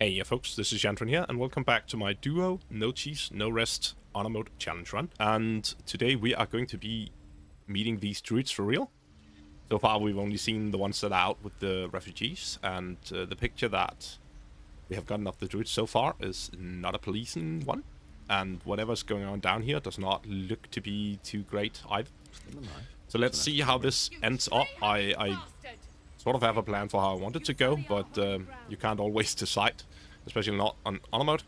Hey yeah folks, this is Jantron here, and welcome back to my duo, no cheese, no rest, honor mode challenge run. And today we are going to be meeting these druids for real. So far we've only seen the ones that are out with the refugees, and the picture that we have gotten of the druids so far is not a pleasing one. And whatever's going on down here does not look to be too great either. So let's see how this ends up. I sort of have a plan for how I want it to go, but you can't always decide, especially not on honor mode.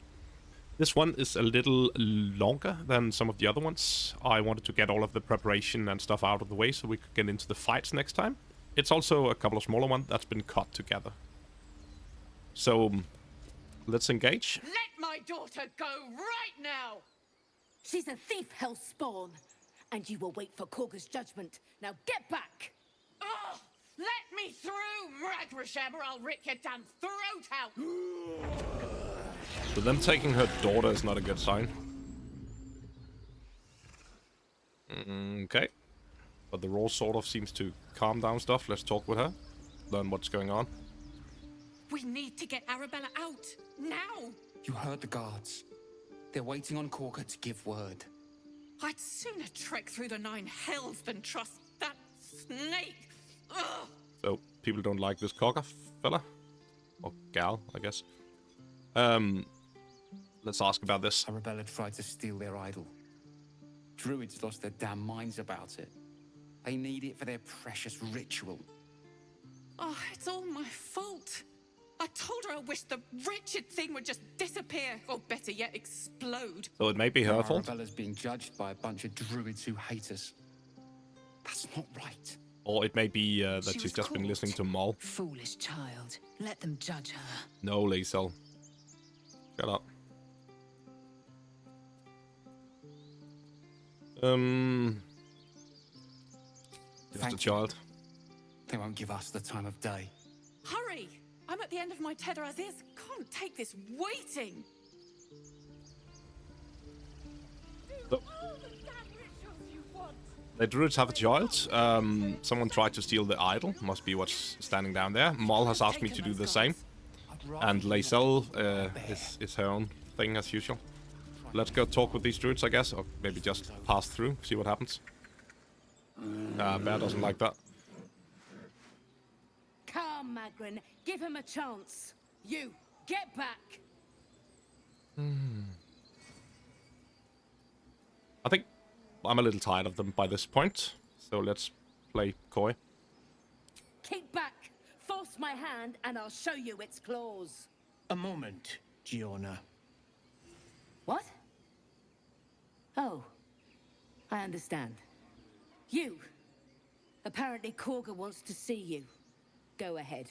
This one is a little longer than some of the other ones. I wanted to get all of the preparation and stuff out of the way so we could get into the fights next time. It's also a couple of smaller ones that's been cut together. So let's engage. Let my daughter go right now! She's a thief, hell spawn, and you will wait for Kagha's judgment. Now get back! Oh, let me through, Dredge Respec, or I'll rip your damn throat out! So them taking her daughter is not a good sign. Okay. But the raw sort of seems to calm down stuff. Let's talk with her. Learn what's going on. We need to get Arabella out, now! You heard the guards. They're waiting on Kagha to give word. I'd sooner trek through the 9 hells than trust that snake! Ugh. So, people don't like this Kagha fella? Or gal, I guess. Let's ask about this. Arabella tried to steal their idol. Druids lost their damn minds about it. They need it for their precious ritual. Oh, it's all my fault. I told her I wished the wretched thing would just disappear, or better yet, explode. So it may be her fault. Arabella's being judged by a bunch of druids who hate us. That's not right. Or it may be that she's just been listening to Maul. Foolish child. Let them judge her. No, Lae'zel. Shut up. Just a child. They won't give us the time of day. Hurry! I'm at the end of my tether as is. Can't take this waiting. So, the druids have a child. Someone tried to steal the idol. Must be what's standing down there. Maul has asked me to do the same. And Lae'zel is her own thing as usual. Let's go talk with these druids, I guess. Or maybe just pass through, see what happens. Bear doesn't like that. Come, Magrin. Give him a chance. You, get back! I think I'm a little tired of them by this point. So let's play coy. Keep back! Force my hand and I'll show you its claws. A moment, Giona. What? Oh. I understand. You. Apparently Kagha wants to see you. Go ahead.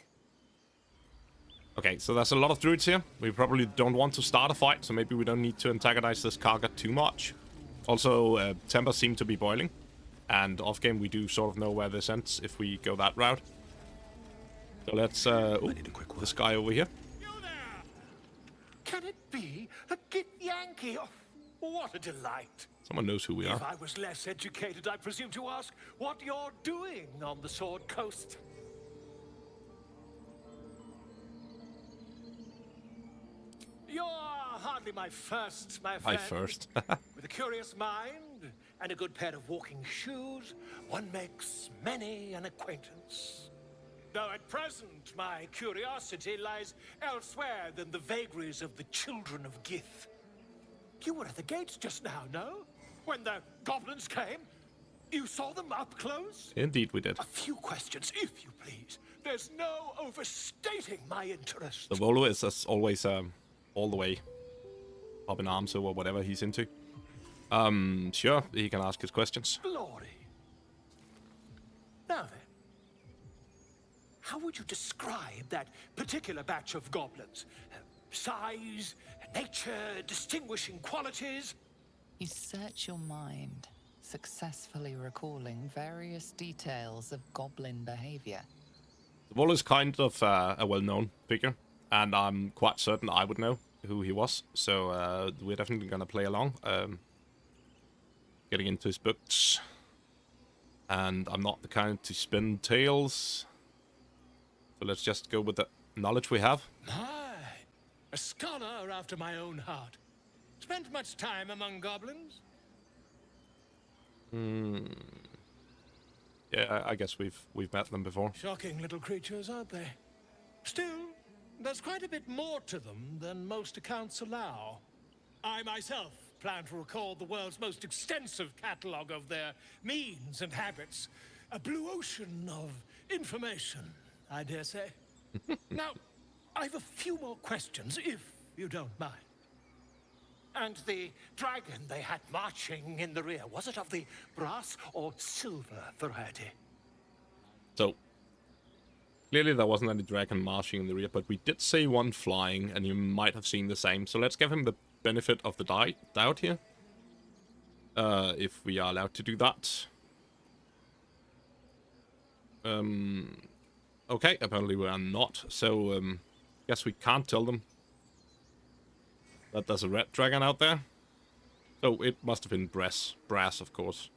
Okay, so there's a lot of druids here. We probably don't want to start a fight, so maybe we don't need to antagonize this Kagha too much. Also, tempers seem to be boiling. And off-game, we do sort of know where this ends if we go that route. So let's, this guy over here. You there! Can it be a Git Yankee? Oh, what a delight. Someone knows who we are. If I was less educated, I presume to ask what you're doing on the Sword Coast. You're hardly my first, my friend. I first. With a curious mind and a good pair of walking shoes, one makes many an acquaintance. Though at present, my curiosity lies elsewhere than the vagaries of the children of Gith. You were at the gates just now, no? When the goblins came? You saw them up close? Indeed we did. A few questions, if you please. There's no overstating my interest. The Volo is as always all the way up in arms or whatever he's into. Sure, he can ask his questions. Glory. Now then, how would you describe that particular batch of goblins? Size, nature, distinguishing qualities? You search your mind, successfully recalling various details of goblin behavior. The Volo is kind of a well-known figure, and I'm quite certain I would know who he was. So we're definitely gonna play along, getting into his books. And I'm not the kind to spin tales, so let's just go with the knowledge we have. My, A scholar after my own heart. Spent much time among goblins? Yeah, I guess we've met them before. Shocking little creatures, aren't they? Still, there's quite a bit more to them than most accounts allow. I myself plan to record the world's most extensive catalogue of their means and habits. A blue ocean of information, I dare say. Now, I've a few more questions, if you don't mind. And the dragon they had marching in the rear, was it of the brass or silver variety? So, clearly there wasn't any dragon marching in the rear, but we did see one flying, and you might have seen the same. So let's give him the benefit of the doubt here. If we are allowed to do that. Okay, apparently we are not. So, guess we can't tell them that there's a red dragon out there. So it must have been brass, of course.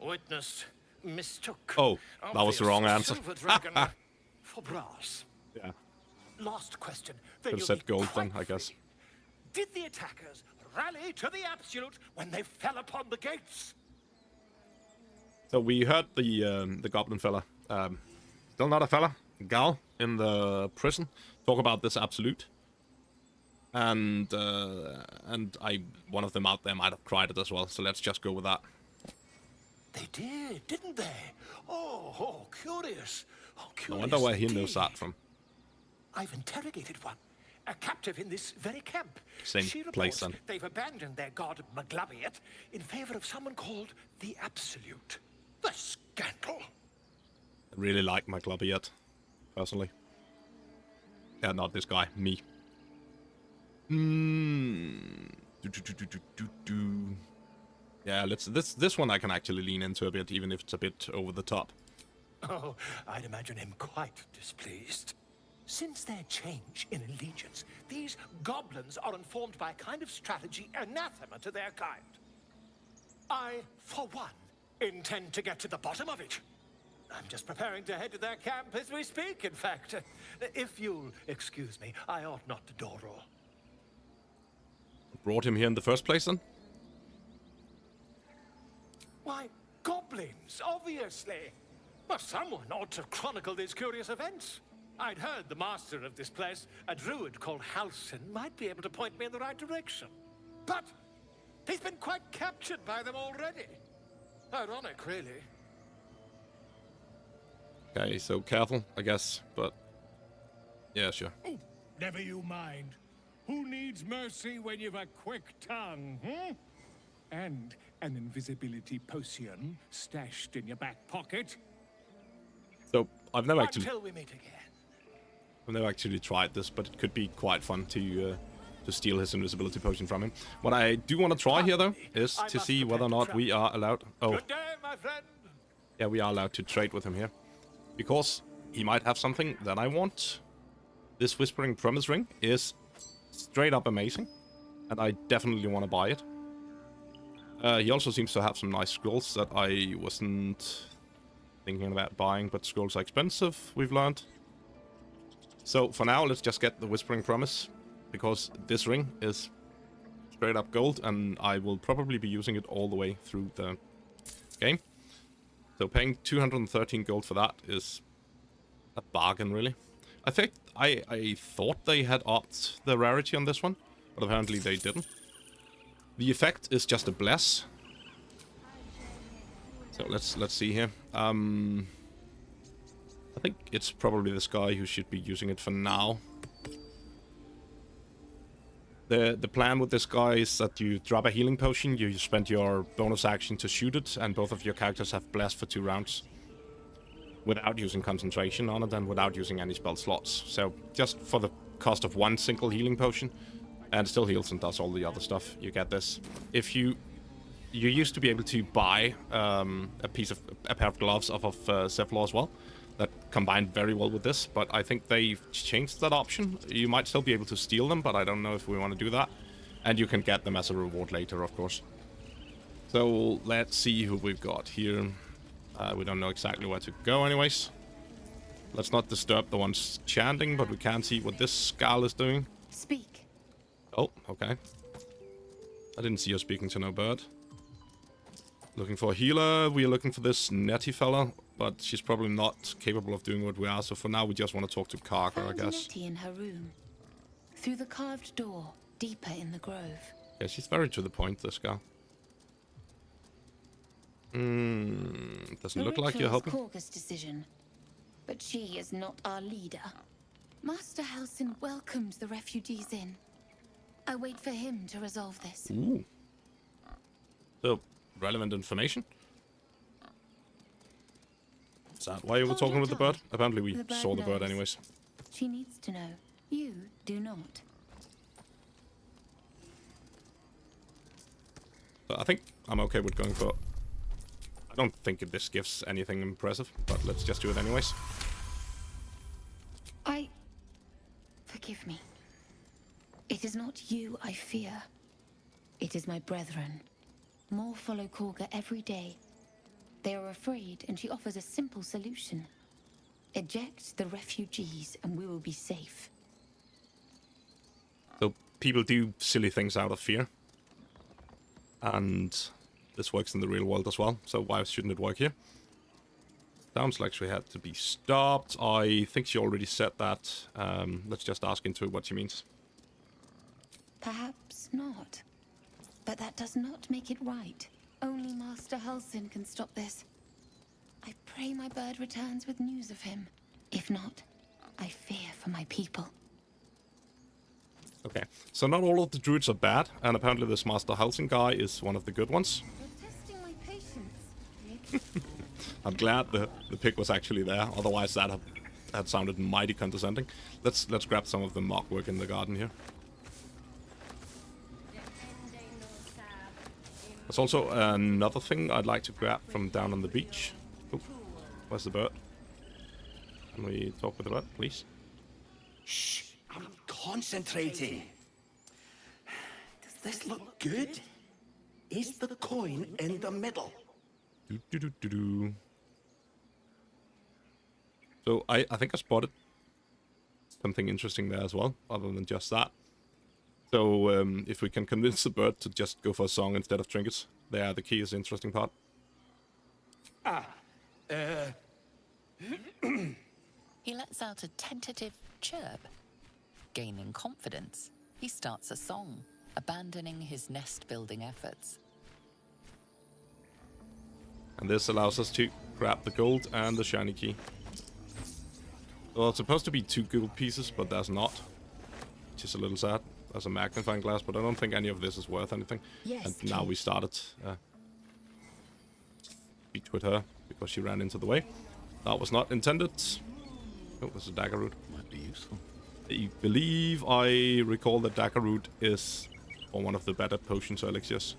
Witness mistook. Oh, that was the wrong answer. Silver dragon for brass. Yeah, Last question. could have said gold then, I guess. Did the attackers rally to the absolute when they fell upon the gates? So we heard the goblin fella, still not a fella, gal in the prison, talk about this absolute. And one of them out there might have cried it as well. So let's just go with that. They did, didn't they? Oh, curious. Oh, I curious. wonder where he indeed. knows that from. I've interrogated one, a captive in this very camp. Same She place, reports then. they've abandoned their god Maglabiet in favor of someone called the Absolute. The scandal. I really like my clubby yet, personally. Yeah, not this guy, me. Yeah, this one I can actually lean into a bit, even if it's a bit over the top. Oh, I'd imagine him quite displeased. Since their change in allegiance, these goblins are informed by a kind of strategy anathema to their kind. I, for one, intend to get to the bottom of it. I'm just preparing to head to their camp as we speak, in fact. If you'll excuse me, I ought not to door roll. Brought him here in the first place, then? Why, goblins, obviously. Well, someone ought to chronicle these curious events. I'd heard the master of this place, a druid called Halsin, might be able to point me in the right direction. But he's been quite captured by them already. Ironic, really. Okay, so careful, I guess, but... Yeah, sure. Oh, never you mind. Who needs mercy when you've a quick tongue, And an invisibility potion stashed in your back pocket? So, I've never actually... Until we meet again. I've never actually tried this, but it could be quite fun to steal his invisibility potion from him. What I do want to try here, though, is to see whether or not we are allowed... Oh, Good day, my friend. yeah, we are allowed to trade with him here. Because he might have something that I want. This Whispering Promise Ring is straight up amazing, and I definitely want to buy it. He also seems to have some nice scrolls that I wasn't thinking about buying, but scrolls are expensive, we've learned. So for now, let's just get the Whispering Promise, because this ring is straight up gold, and I will probably be using it all the way through the game. So paying 213 gold for that is a bargain, really. I think I thought they had upped the rarity on this one, but apparently they didn't. The effect is just a bless. So let's see here. I think it's probably this guy who should be using it for now. The plan with this guy is that you drop a healing potion, you spend your bonus action to shoot it, and both of your characters have blessed for 2 rounds. Without using concentration on it and without using any spell slots. So just for the cost of 1 single healing potion, and still heals and does all the other stuff, you get this. If you used to be able to buy a pair of gloves off of Zevlor as well, that combined very well with this, but I think they've changed that option. You might still be able to steal them, but I don't know if we want to do that. And you can get them as a reward later, of course. So let's see who we've got here. We don't know exactly where to go anyways. Let's not disturb the ones chanting, but we can see what this skull is doing. Speak. Oh, okay. I didn't see her speaking to no bird. Looking for a healer. We are looking for this Nettie fella, but she's probably not capable of doing what we are. So for now, we just want to talk to Kagha, I guess. Nettie in her room. Through the carved door, deeper in the grove. Yeah, she's very to the point, this girl. Doesn't look like you're helping. Kagha's decision, but she is not our leader. Master Halsin welcomed the refugees in. I wait for him to resolve this. Ooh. So, relevant information? Is that why you were talking with the bird? Apparently we saw the bird anyways. She needs to know. You do not. So I think I'm okay with going for... I don't think this gives anything impressive, but let's just do it anyways. Forgive me. It is not you I fear. It is my brethren. More follow Kagha every day. They are afraid, and she offers a simple solution. Eject the refugees, and we will be safe. So people do silly things out of fear. And this works in the real world as well, so why shouldn't it work here? Sounds like she had to be stopped. I think she already said that. Let's just ask into what she means. Perhaps not. But that does not make it right. Only Master Halsin can stop this. I pray my bird returns with news of him. If not, I fear for my people. Okay, so not all of the druids are bad, and apparently this Master Halsin guy is one of the good ones. You're testing my patience. I'm glad the pig was actually there, otherwise that had sounded mighty condescending. Let's grab some of the mock work in the garden here. There's also another thing I'd like to grab from down on the beach. Oh, where's the bird? Can we talk with the bird, please? Shh, I'm concentrating. Does this look good? Is the coin in the middle? Do. So I think I spotted something interesting there as well, other than just that. So if we can convince the bird to just go for a song instead of trinkets, there the key is the interesting part. He lets out a tentative chirp. Gaining confidence, he starts a song, abandoning his nest-building efforts. And this allows us to grab the gold and the shiny key. Well, it's supposed to be 2 gold pieces, but there's not. Which is a little sad. There's a magnifying glass, but I don't think any of this is worth anything. Yes, and now we started speech with her because she ran into the way. That was not intended. Oh, there's a dagger root. Might be useful. I believe I recall that dagger root is one of the better potions or elixirs.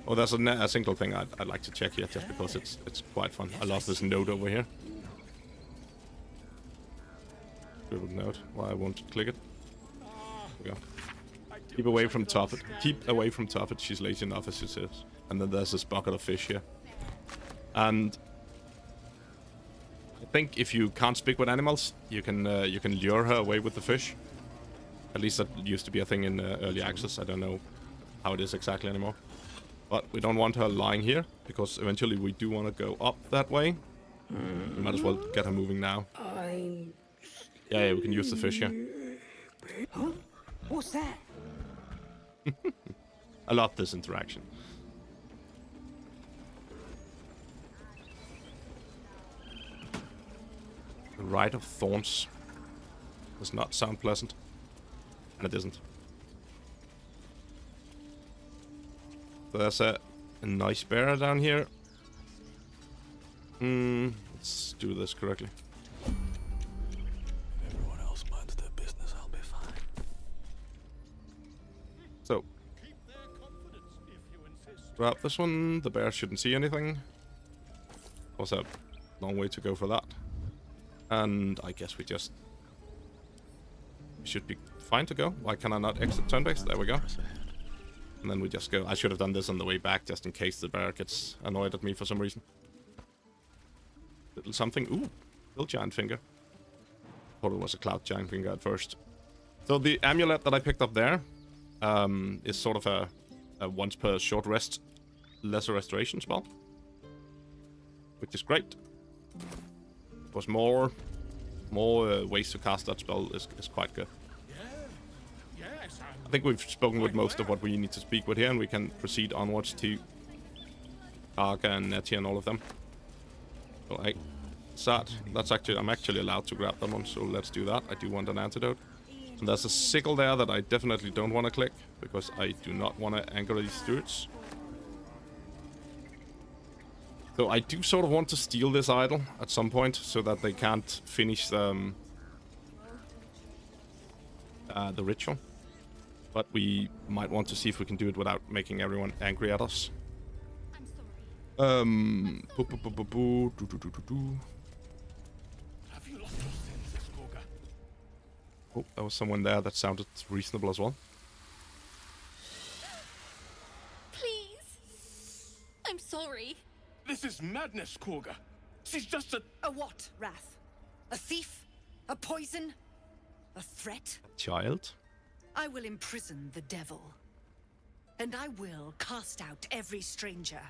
Oh, there's a single thing I'd like to check here, just because it's quite fun. I love this note over here. Scribbled note. Why I won't click it. There we go. Keep away from Tuffet. Keep away from Tuffet. She's lazy enough, as she says. And then there's this bucket of fish here. And I think if you can't speak with animals, you can lure her away with the fish. At least that used to be a thing in early access. I don't know how it is exactly anymore. But we don't want her lying here, because eventually we do want to go up that way. We might as well get her moving now. Yeah, we can use the fish here. Huh? What's that? I love this interaction. The Rite of Thorns does not sound pleasant. And it isn't. So there's a nice bear down here. Let's do this correctly. If everyone else minds their business, I'll be fine. So, grab this one. The bear shouldn't see anything. Also, long way to go for that. And I guess we should be fine to go. Why can I not exit turn-based? There we go. And then we just go. I should have done this on the way back, just in case the bear gets annoyed at me for some reason. little something. Ooh, little giant finger. Thought it was a cloud giant finger at first. So the amulet that I picked up there is sort of a once per short rest, lesser restoration spell, which is great. Of course, more ways to cast that spell is quite good. Yes, I think we've spoken with most of what we need to speak with here, and we can proceed onwards to Kagha and Nettie and all of them. So that's actually, I'm actually allowed to grab that one, so let's do that. I do want an antidote. And there's a sickle there that I definitely don't want to click, because I do not want to anger these Druids. So I do sort of want to steal this idol at some point, so that they can't finish the ritual. But we might want to see if we can do it without making everyone angry at us. Have you lost your senses, Kagha? Oh, there was someone there that sounded reasonable as well. Please. I'm sorry. This is madness, Kagha. She's just a... A what, Rath? A thief? A poison? A threat? Child? I will imprison the devil. And I will cast out every stranger.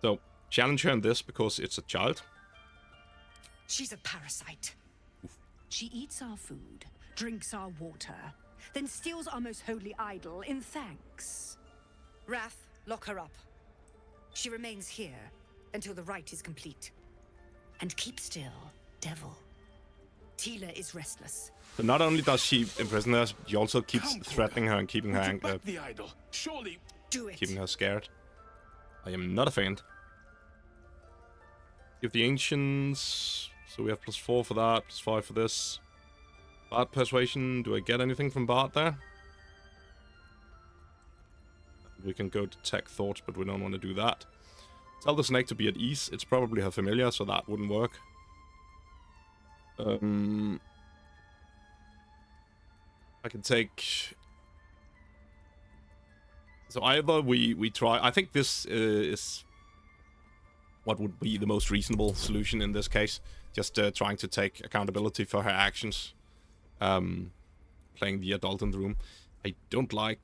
So, challenge her in this because it's a child. She's a parasite. She eats our food, drinks our water, then steals our most holy idol in thanks. Rath, lock her up. She remains here until the rite is complete. And keep still, devil. Tila is restless. So not only does she imprison her, she also keeps threatening her and keeping her the idol. Surely. Do it. keeping her scared. I am not a fan. Give the ancients. So we have +4 for that, +5 for this. Bard persuasion. Do I get anything from Bard there? We can go to tech thoughts, but we don't want to do that. Tell the snake to be at ease. It's probably her familiar, so that wouldn't work. I can take... So either we try... I think this is what would be the most reasonable solution in this case. Just trying to take accountability for her actions. Playing the adult in the room. I don't like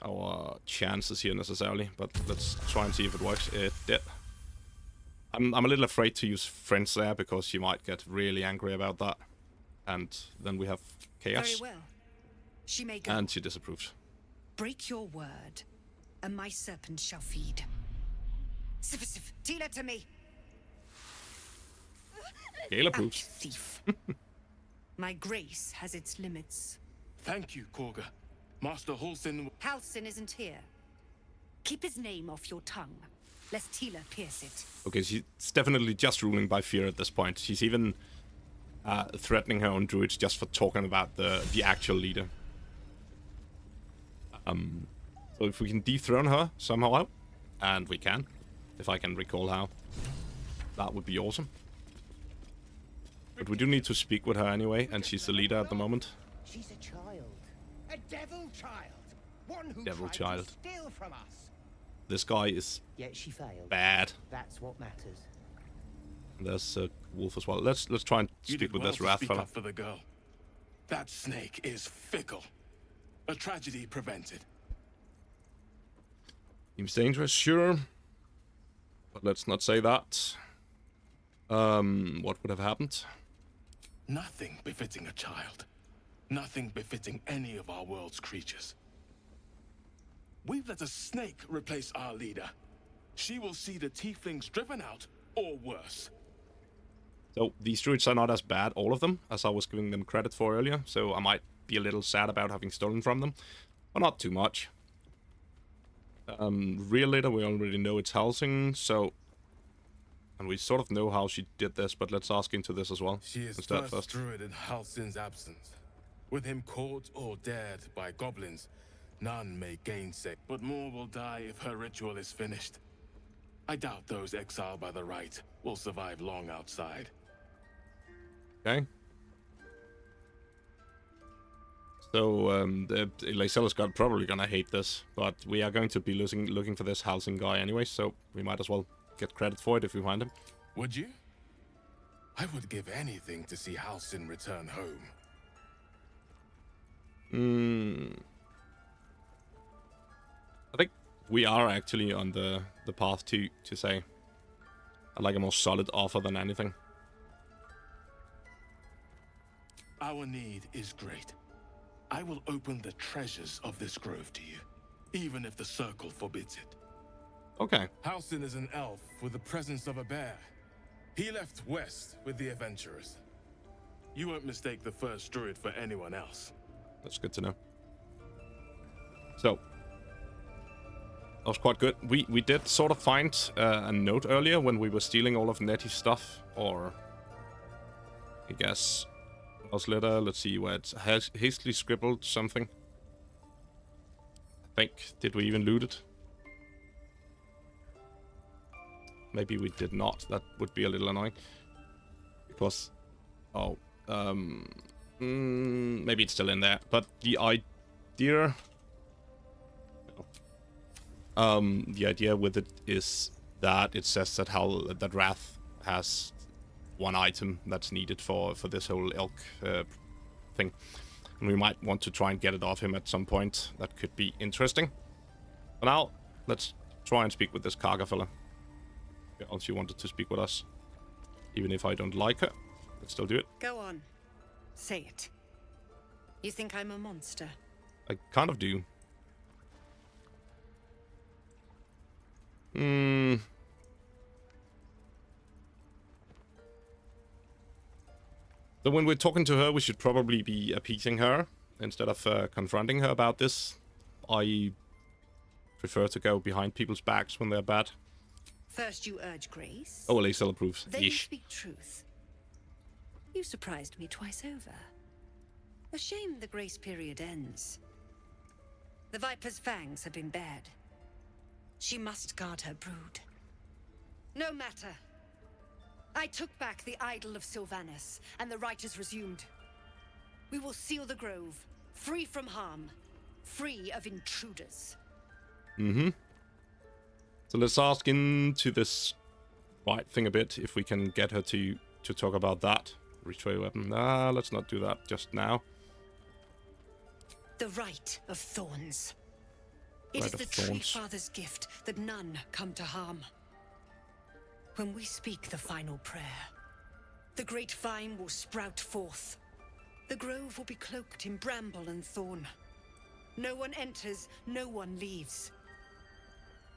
our chances here necessarily, but let's try and see if it works. It did. I'm a little afraid to use friends there because she might get really angry about that. And then we have chaos. Very well. She may go. And she disapproves. Break your word, and my serpent shall feed. Sif, Tila to me. Gale approves. Ouch, thief. My grace has its limits. Thank you, Kagha. Master Halsin... Halsin isn't here. Keep his name off your tongue, lest Tila pierce it. Okay, she's definitely just ruling by fear at this point. She's even threatening her own druids just for talking about the actual leader. So if we can dethrone her somehow out, and we can, if I can recall how, that would be awesome. But we do need to speak with her anyway, and she's the leader at the moment. She's a child. A devil child. One who Devil tried child. to steal from us. This guy is Yet she failed. bad. That's what matters. And there's a wolf as well. Let's try and speak with this Rath fella. for the girl. That snake is fickle. A tragedy prevented. Seems dangerous, sure. But let's not say that. What would have happened? Nothing befitting a child. Nothing befitting any of our world's creatures. We've let a snake replace our leader. She will see the tieflings driven out, or worse. So these druids are not as bad, all of them, as I was giving them credit for earlier. So I might be a little sad about having stolen from them. But not too much. Real leader, we already know it's Halsing, so... And we sort of know how she did this, but let's ask into this as well. She is instead first Druid in Halsin's absence. With him caught or dared by goblins, none may gainsay. But more will die if her ritual is finished. I doubt those exiled by the rite will survive long outside. Okay. So the Lae'zel is probably gonna hate this, but we are going to be looking for this housing guy anyway, so we might as well get credit for it if we find him. Would you? I would give anything to see Halsin return home. I think we are actually on the path to say I like a more solid offer than anything. Our need is great. I will open the treasures of this grove to you, even if the circle forbids it. Okay. Halsin is an elf with the presence of a bear. He left west with the adventurers. You won't mistake the first druid for anyone else. That's good to know. So, that was quite good. We did sort of find a note earlier when we were stealing all of Nettie's stuff, or I guess what else later. Let's see where it's hastily scribbled something. I think, did we even loot it? Maybe we did not. That would be a little annoying. Because, maybe it's still in there. But the idea, the idea with it is that it says that Rath has one item that's needed for this whole elk thing, and we might want to try and get it off him at some point. That could be interesting. For now, let's try and speak with this Kagha fella. She wanted to speak with us, even if I don't like her. Let's still do it. Go on. Say it. You think I'm a monster? I kind of do. So when we're talking to her, we should probably be appeasing her instead of confronting her about this. I prefer to go behind people's backs when they're bad. First you urge grace. Oh, Lae'zel approves. Then you speak truth. You surprised me twice over. A shame the grace period ends. The Viper's fangs have been bared. She must guard her brood. No matter. I took back the idol of Silvanus, and the rite is resumed. We will seal the grove, free from harm, free of intruders. So let's ask into this right thing a bit, if we can get her to talk about that. Retrieve weapon. Nah, let's not do that just now. The Rite of Thorns. It is the Tree Father's gift that none come to harm. When we speak the final prayer, the great vine will sprout forth. The grove will be cloaked in bramble and thorn. No one enters, no one leaves.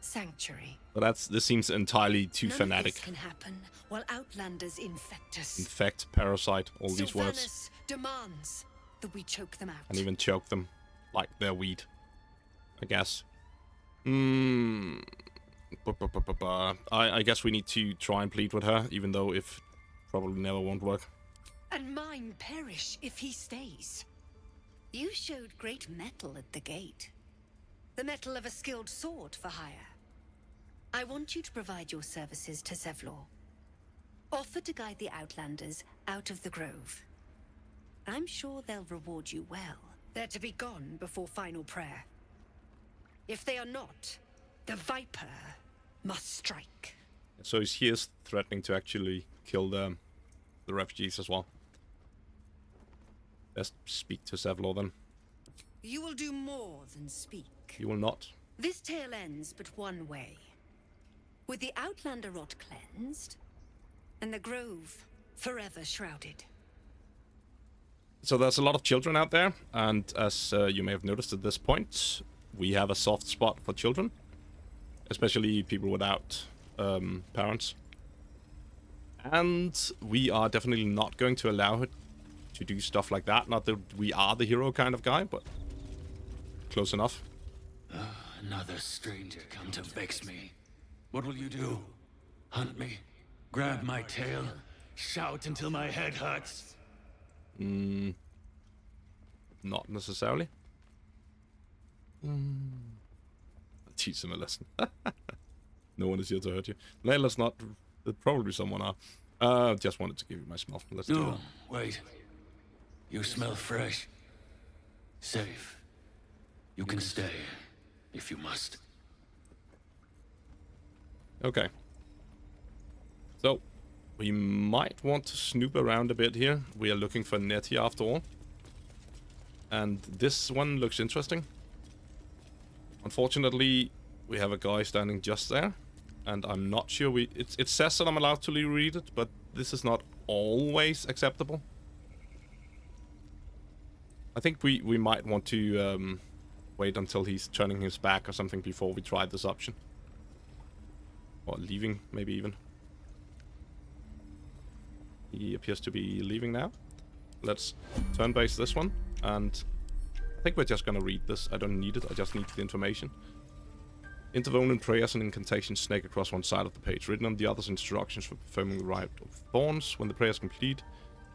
Sanctuary. But this seems entirely too fanatic. This can happen while outlanders infect us. Infect, parasite, all these words. Silvanus demands that we choke them out. And even choke them like they're weed, I guess. I guess we need to try and plead with her, even though it probably never won't work. And mine perish if he stays. You showed great mettle at the gate. The mettle of a skilled sword for hire. I want you to provide your services to Zevlor. Offer to guide the Outlanders out of the grove. I'm sure they'll reward you well. They're to be gone before final prayer. If they are not, the Viper must strike. So he is threatening to actually kill the refugees as well. Let's speak to Zevlor then. You will do more than speak. You will not. This tale ends but one way. With the Outlander rot cleansed, and the grove forever shrouded. So there's a lot of children out there, and as you may have noticed at this point, we have a soft spot for children. Especially people without parents. And we are definitely not going to allow her to do stuff like that. Not that we are the hero kind of guy, but close enough. Another stranger come to vex me. What will you do? Hunt me? Grab my tail? Shout until my head hurts? Not necessarily. Teach them a lesson. No one is here to hurt you. No, let's not. There'll probably someone are. Just wanted to give you my smell. Let's do No, that. wait. You smell fresh. Safe. You can stay, if you must. Okay. So, we might want to snoop around a bit here. We are looking for Nettie after all. And this one looks interesting. Unfortunately, we have a guy standing just there. And I'm not sure it says that I'm allowed to reread it, but this is not always acceptable. I think we might want to wait until he's turning his back or something before we try this option. Or leaving, maybe even. He appears to be leaving now. Let's turn-base this one, and I think we're just gonna read this. I don't need it, I just need the information. Interwoven prayers and incantations snake across one side of the page. Written on the other's instructions for performing the rite of thorns. When the prayer is complete.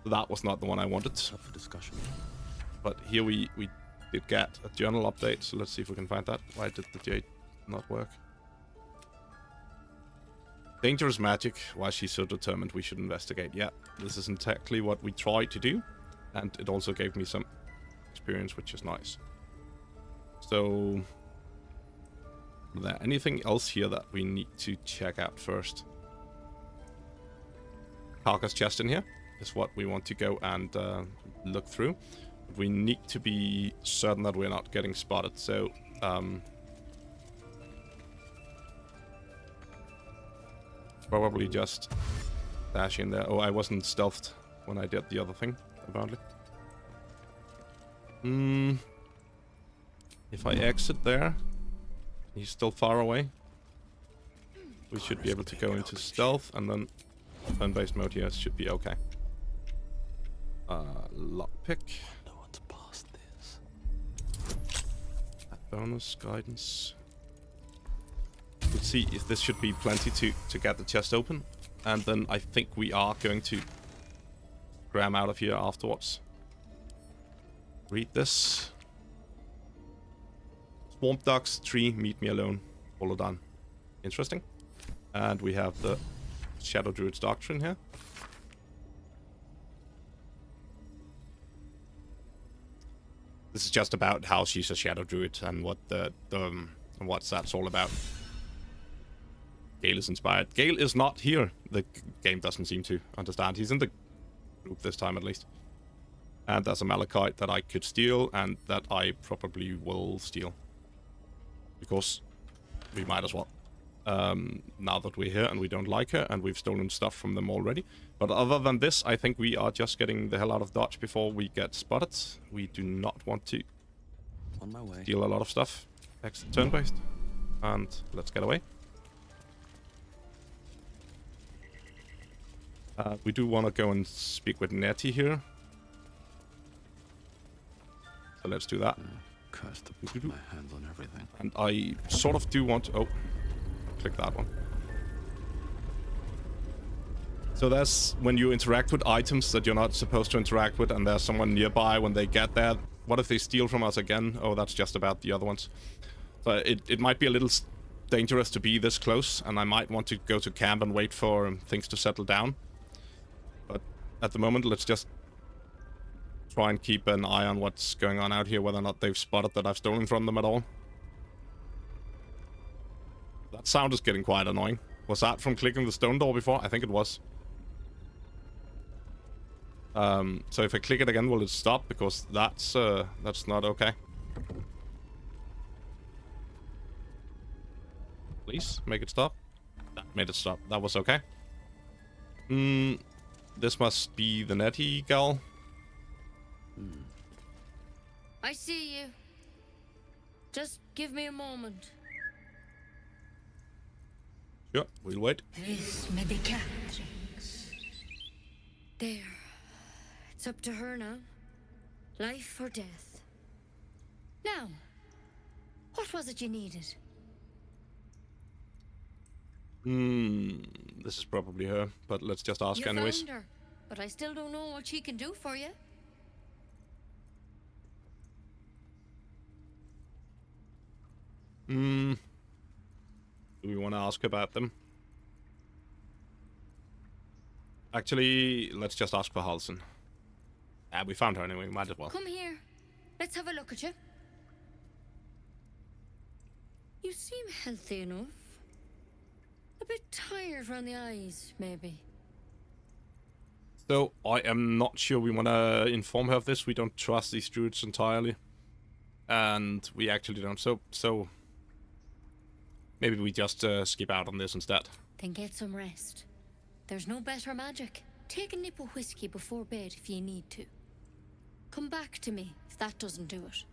That was not the one I wanted. Up for discussion. But here we did get a journal update, so let's see if we can find that. Why did the Jade not work? Dangerous magic. Why she's so determined we should investigate. Yeah, this is exactly what we tried to do. And it also gave me some experience, which is nice. So... is there anything else here that we need to check out first? Kagha's chest in here is what we want to go and look through. But we need to be certain that we're not getting spotted, so... probably just dash in there. Oh, I wasn't stealthed when I did the other thing, apparently. If I exit there... he's still far away. We should be able to go into stealth, and then turn-based mode here should be okay. Lockpick. No one's past this. Bonus, guidance. We'll see if this should be plenty to get the chest open. And then I think we are going to gram out of here afterwards. Read this. Swamp Ducks, tree, meet me alone. All done. Interesting. And we have the Shadow Druid's Doctrine here. This is just about how she's a Shadow Druid and what what's that's all about. Gale is inspired. Gale is not here. The game doesn't seem to understand. He's in the group this time at least. And there's a Malachite that I could steal and that I probably will steal. Because we might as well. Now that we're here and we don't like her and we've stolen stuff from them already. But other than this, I think we are just getting the hell out of dodge before we get spotted. We do not want to on my way. Steal a lot of stuff. Exit turn-based. And let's get away. We do want to go and speak with Nettie here. So let's do that. Cursed to put my hands on everything. And I sort of do want to... oh, click that one. So that's when you interact with items that you're not supposed to interact with and there's someone nearby when they get there. What if they steal from us again? Oh, that's just about the other ones. So it might be a little dangerous to be this close, and I might want to go to camp and wait for things to settle down. But at the moment, let's just try and keep an eye on what's going on out here, whether or not they've spotted that I've stolen from them at all. That sound is getting quite annoying. Was that from clicking the stone door before? I think it was. So if I click it again, will it stop? Because that's not okay. Please, make it stop. That made it stop. That was okay. This must be the Nettie gal. I see you. Just give me a moment. Sure, we'll wait. This medicatrix. There. It's up to her now. Life or death. Now, what was it you needed? This is probably her, but let's just ask You anyways. found her, but I still don't know what she can do for you. Do we want to ask about them? Actually, let's just ask for Halsin. We found her anyway, might as well. Come here. let's have a look at you. You seem healthy enough. A bit tired around the eyes, maybe. So, I am not sure we want to inform her of this. We don't trust these druids entirely. And we actually don't. So maybe we just skip out on this instead. Then get some rest. There's no better magic. Take a nip of whiskey before bed if you need to. Come back to me if that doesn't do it.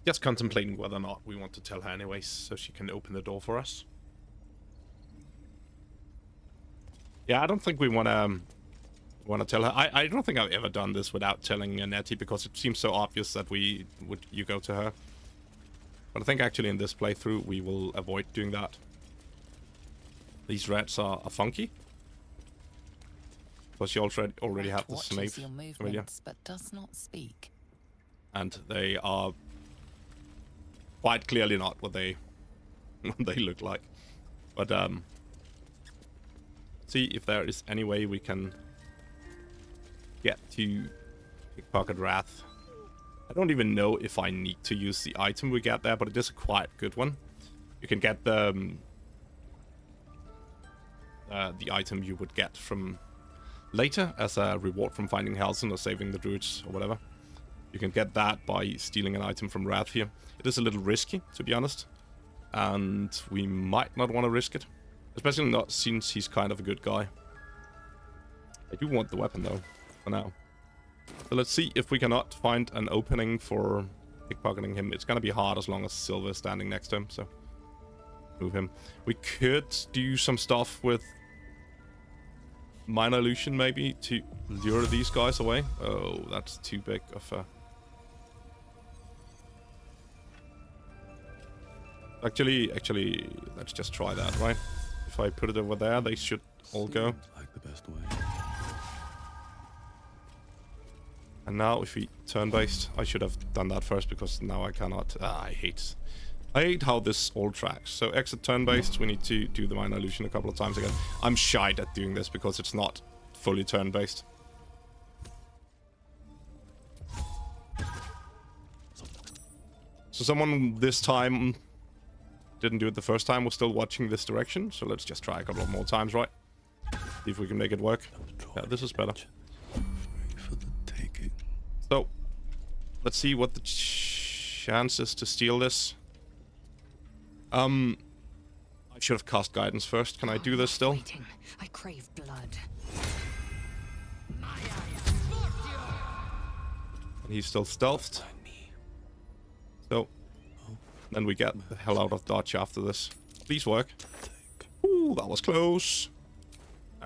Just contemplating whether or not we want to tell her anyways, so she can open the door for us. Yeah, I don't think we want to tell her. I don't think I've ever done this without telling Nettie, because it seems so obvious that you go to her. But I think actually in this playthrough we will avoid doing that. These rats are funky. Because you already have the snake familiar. But does not speak. And they are quite clearly not what they look like. But see if there is any way we can get to pickpocket Rath. I don't even know if I need to use the item we get there, but it is a quite good one. You can get the item you would get from later as a reward from finding Halsin or saving the druids or whatever. You can get that by stealing an item from Rath here. It is a little risky, to be honest, and we might not want to risk it, especially not since he's kind of a good guy. I do want the weapon though, for now. So let's see if we cannot find an opening for pickpocketing him. It's gonna be hard as long as Silva is standing next to him, so move him. We could do some stuff with Minor Illusion maybe to lure these guys away. Oh, that's too big of a... Actually, let's just try that, right? If I put it over there, they should all go. Like the best way. And now if we turn-based, I should have done that first because now I cannot. I hate how this all tracks. So exit turn-based, we need to do the Minor Illusion a couple of times again. I'm shy at doing this because it's not fully turn-based. So someone this time didn't do it the first time, was still watching this direction. So let's just try a couple of more times, right? See if we can make it work. Yeah, this is better. So, let's see what the chance is to steal this. I should have cast guidance first. Can I do this still? I crave blood. And he's still stealthed. So, then we get the hell out of dodge after this. Please work. Ooh, that was close.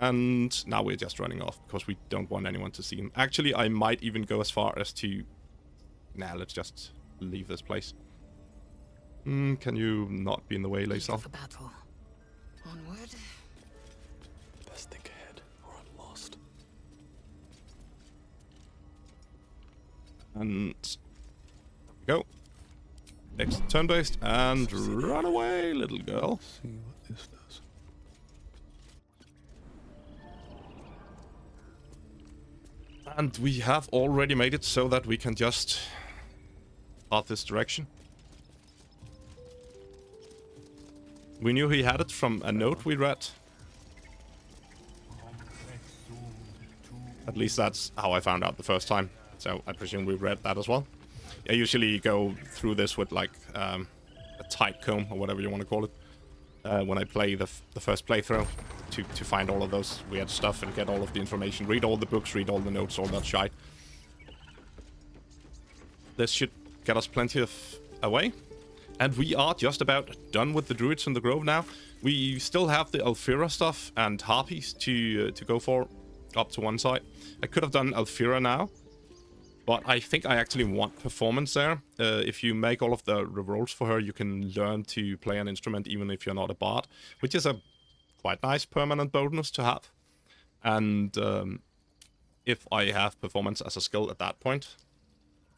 And now we're just running off because we don't want anyone to see him. Actually, I might even go as far as to... Nah, let's just leave this place. Can you not be in the way, Lae'zel? For battle. Onward. Best think ahead, or I'm lost. And there we go. Next turn-based and run away, little girl. See what this does. And we have already made it so that we can just path this direction. We knew he had it from a note we read. At least that's how I found out the first time. So I presume we read that as well. I usually go through this with like a tight comb or whatever you want to call it. When I play the first playthrough to find all of those weird stuff and get all of the information. Read all the books, read all the notes, all that shite. This should get us plenty of away. And we are just about done with the druids in the grove now. We still have the Alfira stuff and harpies to go for up to one side. I could have done Alfira now, but I think I actually want performance there. If you make all of the rolls for her, you can learn to play an instrument even if you're not a bard, which is a quite nice permanent bonus to have. And if I have performance as a skill at that point,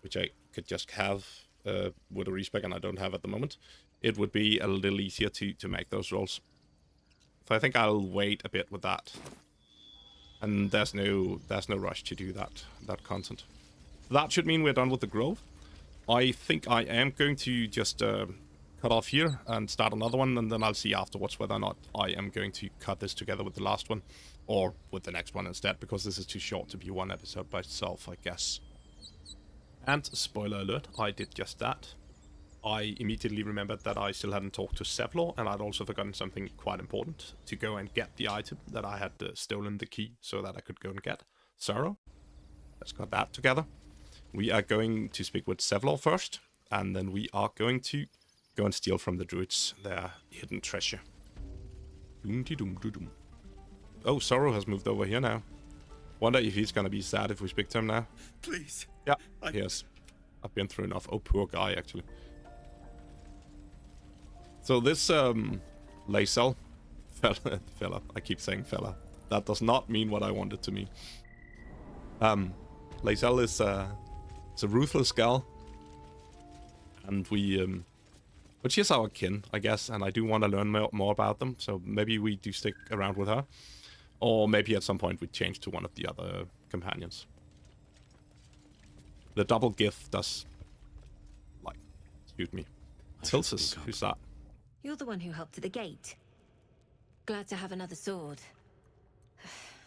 which I could just have with a respec and I don't have at the moment, it would be a little easier to make those rolls. So I think I'll wait a bit with that. And there's no rush to do that content. That should mean we're done with the grove. I think I am going to just cut off here and start another one, and then I'll see afterwards whether or not I am going to cut this together with the last one, or with the next one instead, because this is too short to be one episode by itself, I guess. And spoiler alert, I did just that. I immediately remembered that I still hadn't talked to Sevlor, and I'd also forgotten something quite important, to go and get the item that I had stolen the key so that I could go and get. Sorrow. Let's got that together. We are going to speak with Sevlor first, and then we are going to go and steal from the Druids their hidden treasure. Doom-de-doom-de-doom. Oh, Sorrow has moved over here now. Wonder if he's gonna be sad if we speak to him now. Please. Yeah, he is. I've been through enough. Oh, poor guy, actually. So this Lae'zel fella, I keep saying fella. That does not mean what I want it to mean. Lae'zel is it's a ruthless gal, and we but she's our kin, I guess, and I do want to learn more about them. So maybe we do stick around with her, or maybe at some point we change to one of the other companions. The double gift does, like, suit me. Tilsis, who's that? You're the one who helped at the gate. Glad to have another sword.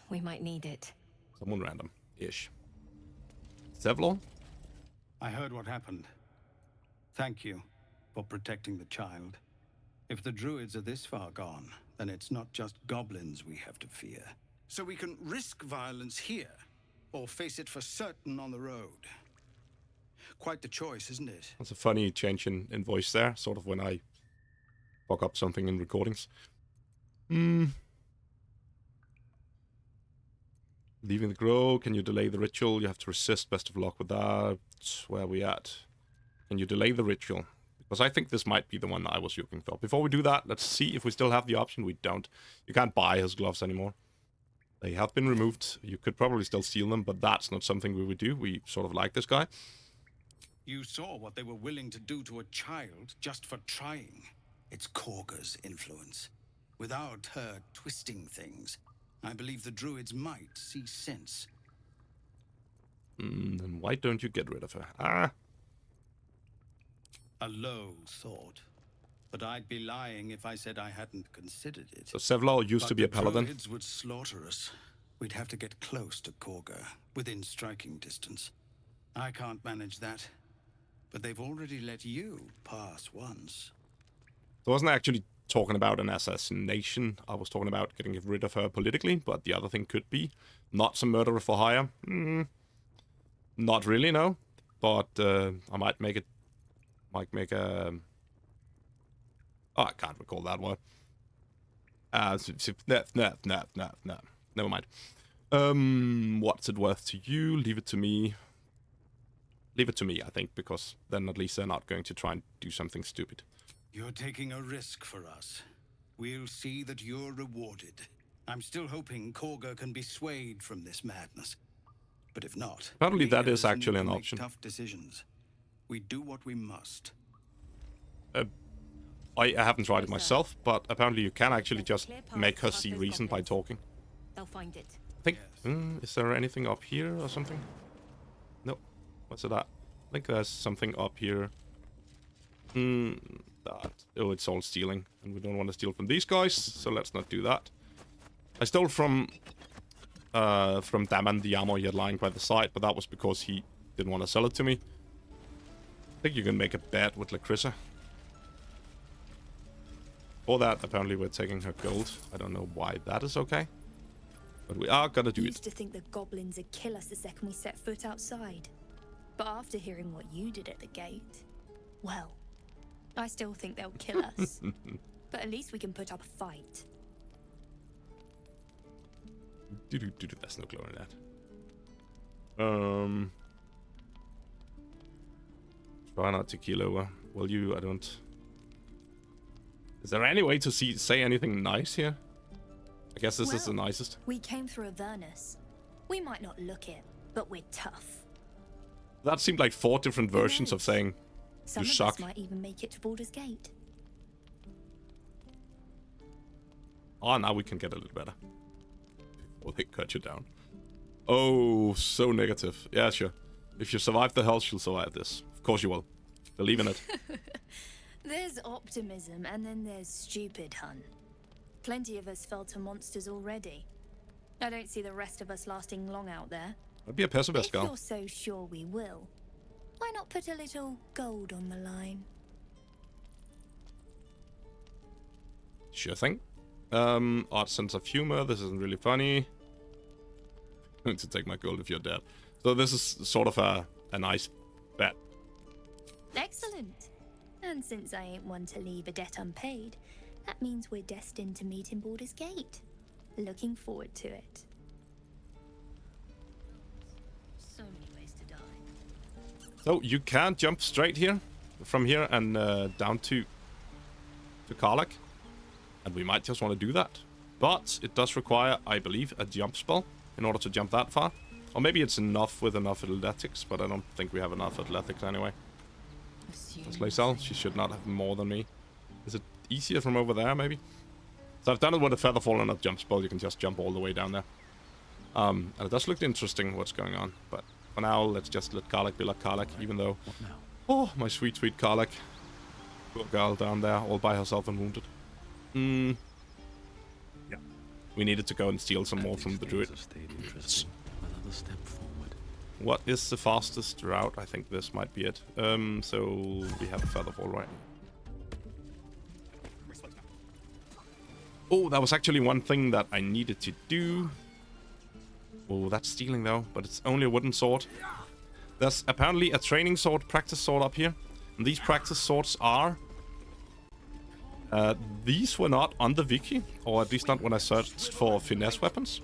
We might need it. Someone random-ish. Sevlor? I heard what happened. Thank you for protecting the child. If the Druids are this far gone, then it's not just goblins we have to fear. So we can risk violence here, or face it for certain on the road. Quite the choice, isn't it? That's a funny change in voice there, sort of when I fuck up something in recordings. Leaving the grove, can you delay the ritual? You have to resist, best of luck with that. Where are we at? Can you delay the ritual? Because I think this might be the one I was looking for. Before we do that, let's see if we still have the option. We don't. You can't buy his gloves anymore. They have been removed. You could probably still steal them, but that's not something we would do. We sort of like this guy. You saw what they were willing to do to a child just for trying. It's Kagha's influence. Without her twisting things, I believe the Druids might see sense. Then why don't you get rid of her? Ah! A low thought. But I'd be lying if I said I hadn't considered it. So Sevlor used to be a paladin. The Druids would slaughter us. We'd have to get close to Kagha, within striking distance. I can't manage that. But they've already let you pass once. I wasn't actually talking about an assassination. I was talking about getting rid of her politically, but the other thing could be not some murderer for hire. Not really, no. But I might make it. Might make a. Oh, I can't recall that word. No. Never mind. What's it worth to you? Leave it to me. Leave it to me, I think, because then at least they're not going to try and do something stupid. You're taking a risk for us. We'll see that you're rewarded. I'm still hoping Kagha can be swayed from this madness. But if not, apparently that is actually an option. Tough decisions. We do what we must. I haven't tried it myself, but apparently you can actually just make her see reason by talking. They'll find it. I think. Is there anything up here or something? No. What's that? I think there's something up here. Oh, it's all stealing, and we don't want to steal from these guys, so let's not do that. I stole from Daman the armor he had lying by the side, but that was because he didn't want to sell it to me. I think you can make a bet with Lacrissa. For that, apparently we're taking her gold. I don't know why that is okay, but we are gonna do it. I used to think the goblins would kill us the second we set foot outside. But after hearing what you did at the gate, well, I still think they'll kill us. But at least we can put up a fight. There's no glow in that. Try not to keel over. Will you? I don't. Is there any way to say anything nice here? I guess this is the nicest. We came through Avernus. We might not look it, but we're tough. That seemed like 4 different versions of saying Some you of suck. us might even make it to Baldur's Gate. Oh, now we can get a little better. Or they cut you down. Oh, so negative. Yeah, sure. If you survive the hell, you'll survive this. Of course you will. Believe in it. There's optimism, and then there's stupid, hun. Plenty of us fell to monsters already. I don't see the rest of us lasting long out there. I'd be a pessimist, If girl. you're so sure we will, why not put a little gold on the line? Sure thing. Odd sense of humor. This isn't really funny. I'm going to take my gold if you're dead. So this is sort of a nice bet. Excellent. And since I ain't one to leave a debt unpaid, that means we're destined to meet in Baldur's Gate. Looking forward to it. So many ways to die. So you can jump straight here, from here and down to Kagha. And we might just want to do that. But it does require, I believe, a jump spell in order to jump that far. Or maybe it's enough with enough athletics, but I don't think we have enough athletics anyway. That's Lae'zel. She should not have more than me. Is it easier from over there, maybe? So I've done it with a featherfall and a jump spell. You can just jump all the way down there. And it does look interesting what's going on. But for now, let's just let Kagha be like Kagha, even though... Oh, my sweet, sweet Kagha. Poor girl down there, all by herself and wounded. Yeah. We needed to go and steal some more from the Druid. Another step forward. What is the fastest route? I think this might be it. So we have a featherfall, right? Oh, that was actually one thing that I needed to do. Oh, that's stealing though, but it's only a wooden sword. There's apparently a training sword, practice sword up here. And these practice swords are... these were not on the wiki, or at least not when I searched for finesse weapons.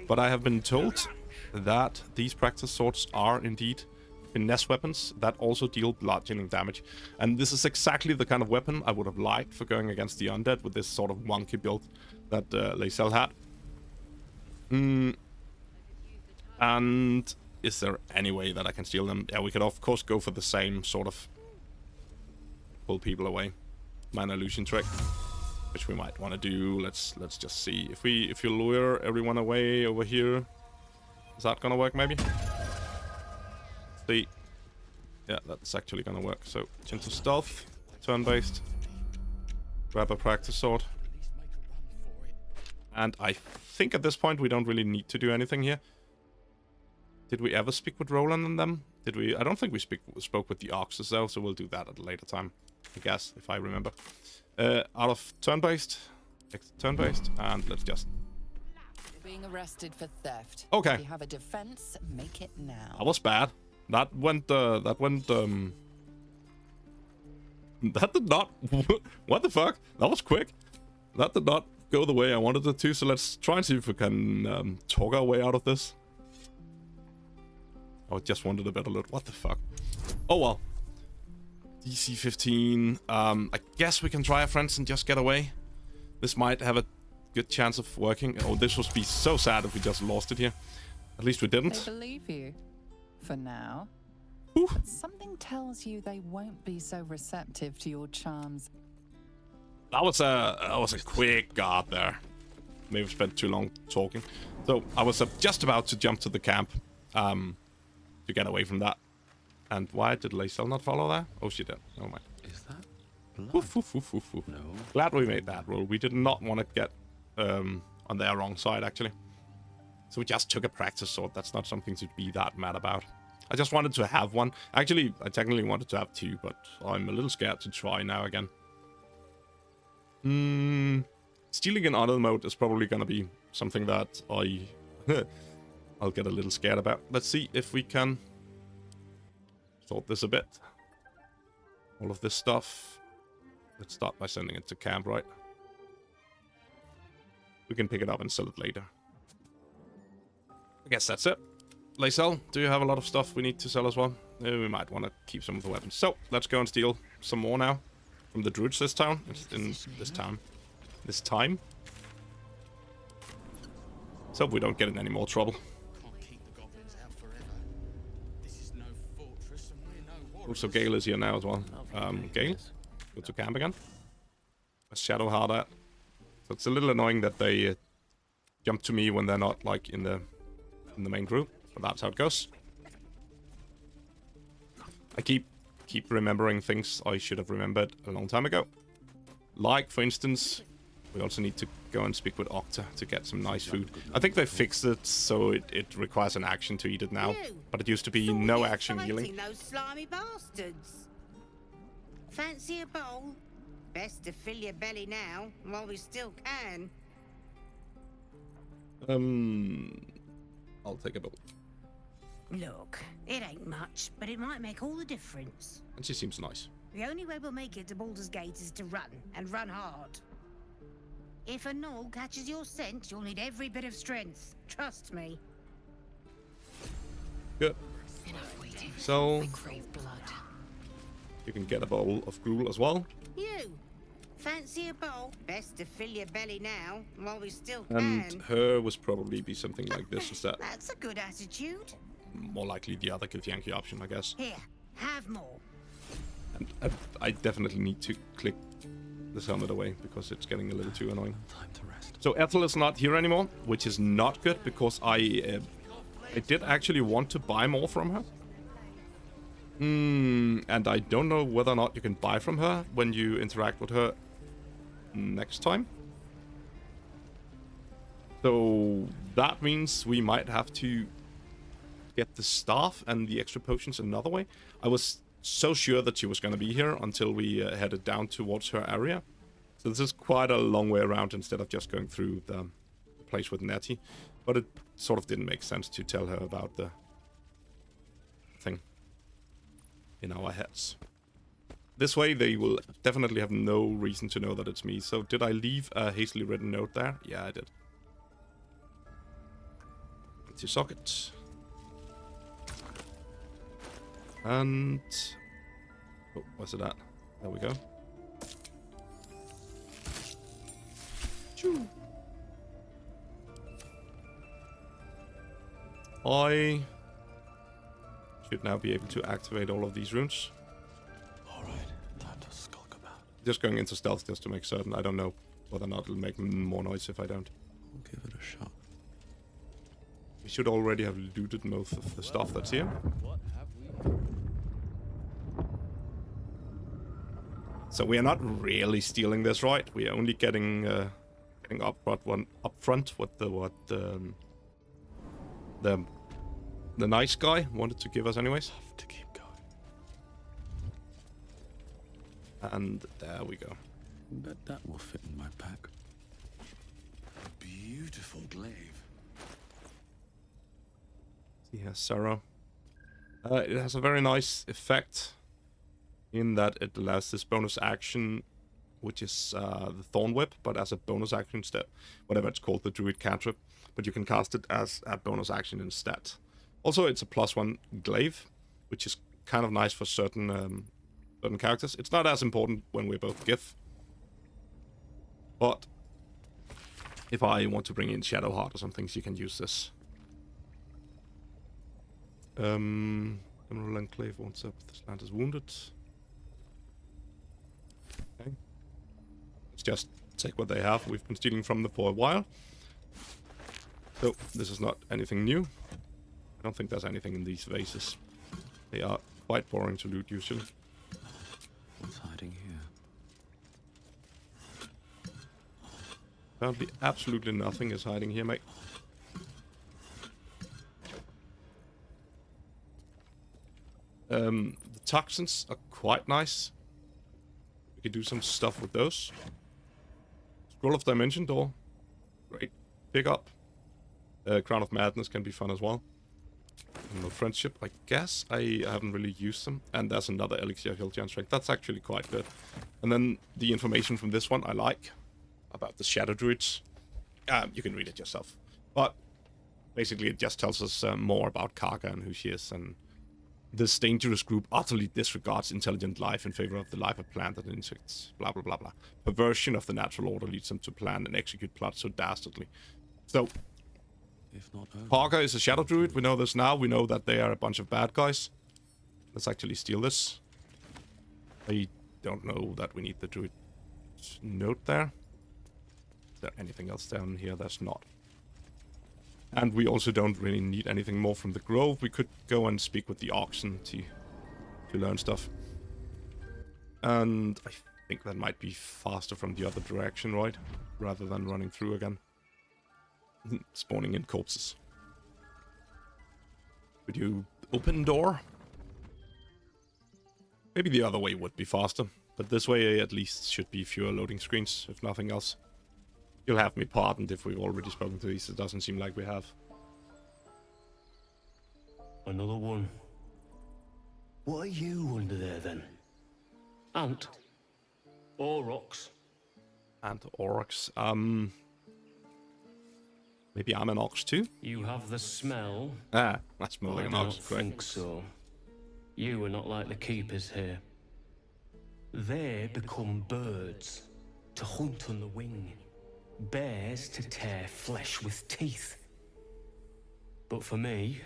But I have been told that these practice swords are indeed finesse weapons that also deal bludgeoning damage. And this is exactly the kind of weapon I would have liked for going against the undead with this sort of wonky build that Lae'zel had. And is there any way that I can steal them? Yeah, we could of course go for the same sort of pull people away. Minor illusion trick, which we might want to do. Let's just see if you lure everyone away over here. Is that gonna work? Maybe. See, yeah, that's actually gonna work. So gentle stealth, turn-based. Grab a practice sword, and I think at this point we don't really need to do anything here. Did we ever speak with Roland and them? Did we? I don't think we spoke with the Oxes though, so we'll do that at a later time, I guess, if I remember. Out of turn-based, turn-based, and let's just... You're being arrested for theft. Okay. If you have a defense, make it now. That was bad. That went, that did not... What the fuck? That was quick. That did not go the way I wanted it to, so let's try and see if we can talk our way out of this. I just wanted a better loot. What the fuck? Oh well. DC 15. I guess we can try our friends and just get away. This might have a good chance of working. Oh, this would be so sad if we just lost it here. At least we didn't. They believe you. For now. But something tells you they won't be so receptive to your charms. That was a quick guard there. Maybe spent too long talking. So I was just about to jump to the camp. To get away from that. And why did Lae'zel not follow there? Oh, she did. Oh my. Is that blood? Woof, woof, woof, woof, woof. No. Glad we made that rule. We did not want to get on their wrong side, actually. So we just took a practice sword. That's not something to be that mad about. I just wanted to have one. Actually, I technically wanted to have two, but I'm a little scared to try now again. Stealing in auto mode is probably going to be something that I'll get a little scared about. Let's see if we can sort this a bit. All of this stuff. Let's start by sending it to camp, right? We can pick it up and sell it later. I guess that's it. Lae'zel, do you have a lot of stuff we need to sell as well? We might want to keep some of the weapons. So, let's go and steal some more now. From the Druids this town. In this time. So we don't get in any more trouble. Also, Gale is here now as well. Gale, go to camp again. Where's Shadowheart at? So it's a little annoying that they jump to me when they're not like in the main group. But that's how it goes. I keep remembering things I should have remembered a long time ago. Like, for instance, we also need to go and speak with Octa to get some nice food. I think they fixed it so it requires an action to eat it now. But it used to be no action healing. Those slimy bastards. Fancy a bowl? Best to fill your belly now, while we still can. I'll take a bowl. Look, it ain't much, but it might make all the difference. And she seems nice. The only way we'll make it to Baldur's Gate is to run, and run hard. If a gnoll catches your scent, you'll need every bit of strength. Trust me. Good. So, I crave blood. You can get a bowl of gruel as well. You, fancy a bowl? Best to fill your belly now, while we still And can. her was probably be something like this instead. That's a good attitude. More likely the other Githyanki option, I guess. Here, have more. And I definitely need to click this helmet away because it's getting a little too annoying. Time to rest. So Ethel is not here anymore, which is not good because I did actually want to buy more from her. And I don't know whether or not you can buy from her when you interact with her next time. So that means we might have to get the staff and the extra potions another way. I was so sure that she was going to be here until we headed down towards her area. So this is quite a long way around instead of just going through the place with Nettie. But it sort of didn't make sense to tell her about the thing in our heads. This way they will definitely have no reason to know that it's me. So did I leave a hastily written note there? Yeah, I did. Empty socket. And... oh, where's it at? There we go. Choo. I should now be able to activate all of these runes. Alright, time to skulk about. Just going into stealth just to make certain. I don't know whether or not it'll make more noise if I don't. We'll give it a shot. We should already have looted most of the stuff that's here. So we are not really stealing this, right? We are only getting up front what the nice guy wanted to give us anyways. Have to keep going. And there we go. Bet that will fit in my pack. A beautiful glaive. See here, Sarah. It has a very nice effect in that it allows this bonus action, which is the Thorn Whip, but as a bonus action instead. Whatever it's called, the Druid cantrip. But you can cast it as a bonus action instead. Also, it's a +1 glaive, which is kind of nice for certain characters. It's not as important when we're both Gith. But if I want to bring in Shadowheart or something, you can use this. Emerald Enclave wants up. This land is wounded. Okay. Let's just take what they have. We've been stealing from them for a while. So, this is not anything new. I don't think there's anything in these vases. They are quite boring to loot usually. What's hiding here? Apparently absolutely nothing is hiding here, mate. The toxins are quite nice. We could do some stuff with those. Scroll of Dimension Door. Great. Pick up. Crown of Madness can be fun as well. No Friendship, I guess. I haven't really used them. And there's another Elixir of Health and Strength. That's actually quite good. And then the information from this one I like. About the Shadow Druids. You can read it yourself. But basically it just tells us more about Kagha and who she is. And this dangerous group utterly disregards intelligent life in favor of the life of plant and insects. Blah, blah, blah, blah. Perversion of the natural order leads them to plan and execute plots so dastardly. So... if not her. Kagha is a Shadow Druid. We know this now. We know that they are a bunch of bad guys. Let's actually steal this. I don't know that we need the Druid note there. Is there anything else down here? There's not. And we also don't really need anything more from the grove. We could go and speak with the oxen to learn stuff. And I think that might be faster from the other direction, right? Rather than running through again. Spawning in corpses. Could you open door? Maybe the other way would be faster. But this way at least should be fewer loading screens, if nothing else. You'll have me pardoned if we've already spoken to these. It doesn't seem like we have. Another one. What are you under there then? Ant? Aurochs? Ant orcs. Maybe I'm an ox too? You have the smell. Ah, I smell like an ox. I don't think so. You are not like the keepers here. They become birds to hunt on the wing. Bears to tear flesh with teeth. But for me,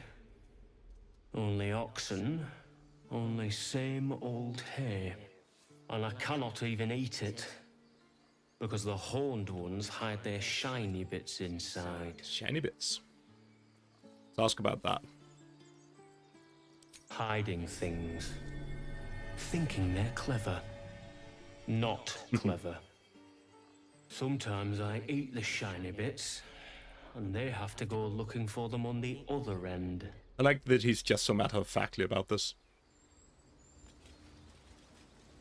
only oxen, only same old hay. And I cannot even eat it, because the horned ones hide their shiny bits inside. Shiny bits? Let's ask about that. Hiding things. Thinking they're clever. Not clever. Sometimes I eat the shiny bits, and they have to go looking for them on the other end. I like that he's just so matter-of-factly about this.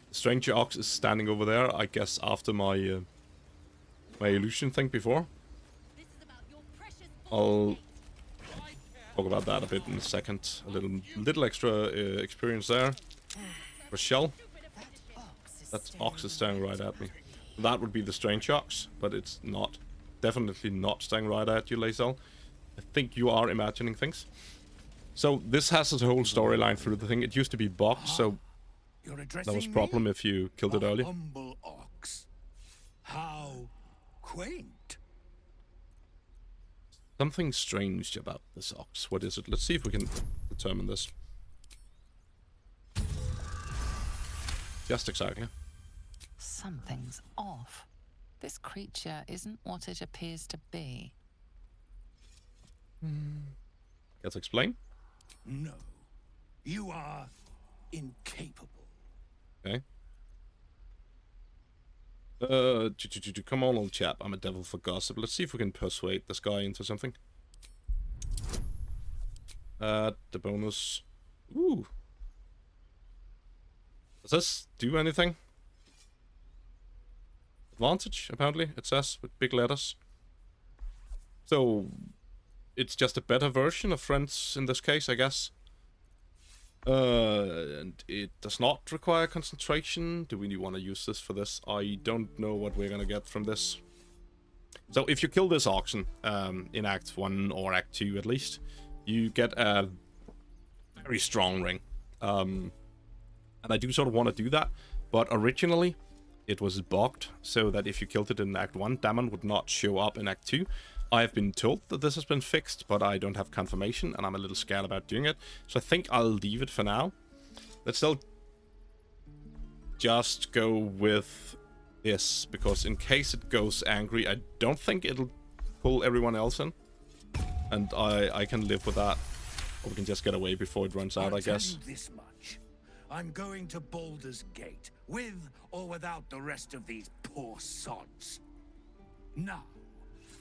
The stranger ox is standing over there, I guess after my my illusion thing before. I'll talk about that a bit in a second. A little extra experience there. Rochelle. That ox is staring right at me. That would be the strange ox, but it's not. Definitely not staring right at you, Lae'zel. I think you are imagining things. So this has a whole storyline through the thing. It used to be bugged, so that was a problem if you killed it early. Humble ox. How quaint. Something strange about this ox. What is it? Let's see if we can determine this. Just exactly. Something's off. This creature isn't what it appears to be. Let's explain. No. You are incapable. Okay. Come on, old chap. I'm a devil for gossip. Let's see if we can persuade this guy into something. The bonus. Ooh. Does this do anything? Advantage, apparently, it says, with big letters. So, it's just a better version of friends in this case, I guess. And it does not require concentration. Do we want to use this for this? I don't know what we're gonna get from this. So, if you kill this oxen, in Act 1 or Act 2 at least, you get a very strong ring. And I do sort of want to do that, but originally it was bugged, so that if you killed it in Act 1, Dammon would not show up in Act 2. I have been told that this has been fixed, but I don't have confirmation, and I'm a little scared about doing it. So I think I'll leave it for now. Let's still just go with this, because in case it goes angry, I don't think it'll pull everyone else in. And I can live with that. Or we can just get away before it runs out, I guess. I'll tell you this much. I'm going to Baldur's Gate, with or without the rest of these poor sods. Now,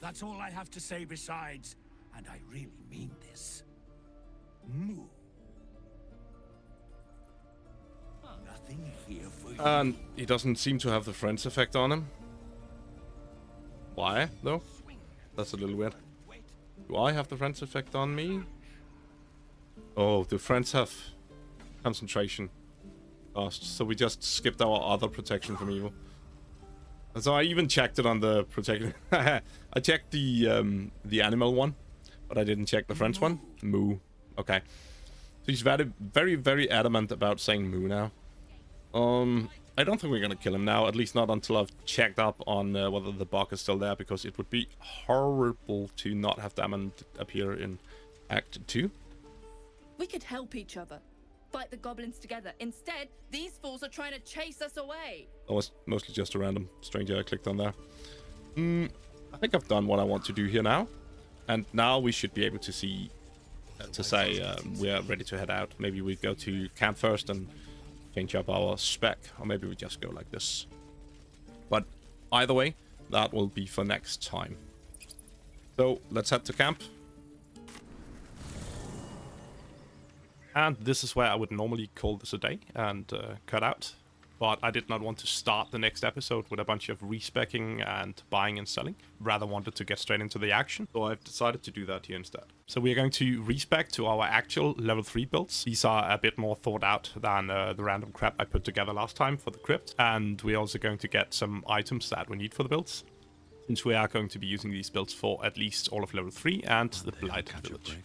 that's all I have to say besides, and I really mean this, moo. Nothing here for you. And he doesn't seem to have the friends effect on him. Why, though? That's a little weird. Do I have the friends effect on me? Oh, do friends have concentration cost? So we just skipped our other protection from evil. And so I even checked it on the protection. I checked the animal one, but I didn't check the friends one. Moo. Okay. So he's very, very adamant about saying moo now. I don't think we're gonna kill him now, at least not until I've checked up on whether the bug is still there, because it would be horrible to not have Dammon appear in Act 2. We could help each other. Fight the goblins together. Instead, these fools are trying to chase us away. That was mostly just a random stranger I clicked on there. I think I've done what I want to do here now. And now we should be able to see, to say we are ready to head out. Maybe we go to camp first and change up our spec, or maybe we just go like this. But either way, that will be for next time. So let's head to camp. And this is where I would normally call this a day and cut out. But I did not want to start the next episode with a bunch of respecking and buying and selling. Rather wanted to get straight into the action. So I've decided to do that here instead. So we are going to respec to our actual level 3 builds. These are a bit more thought out than the random crap I put together last time for the crypt. And we're also going to get some items that we need for the builds, since we are going to be using these builds for at least all of level 3 and the blighted village.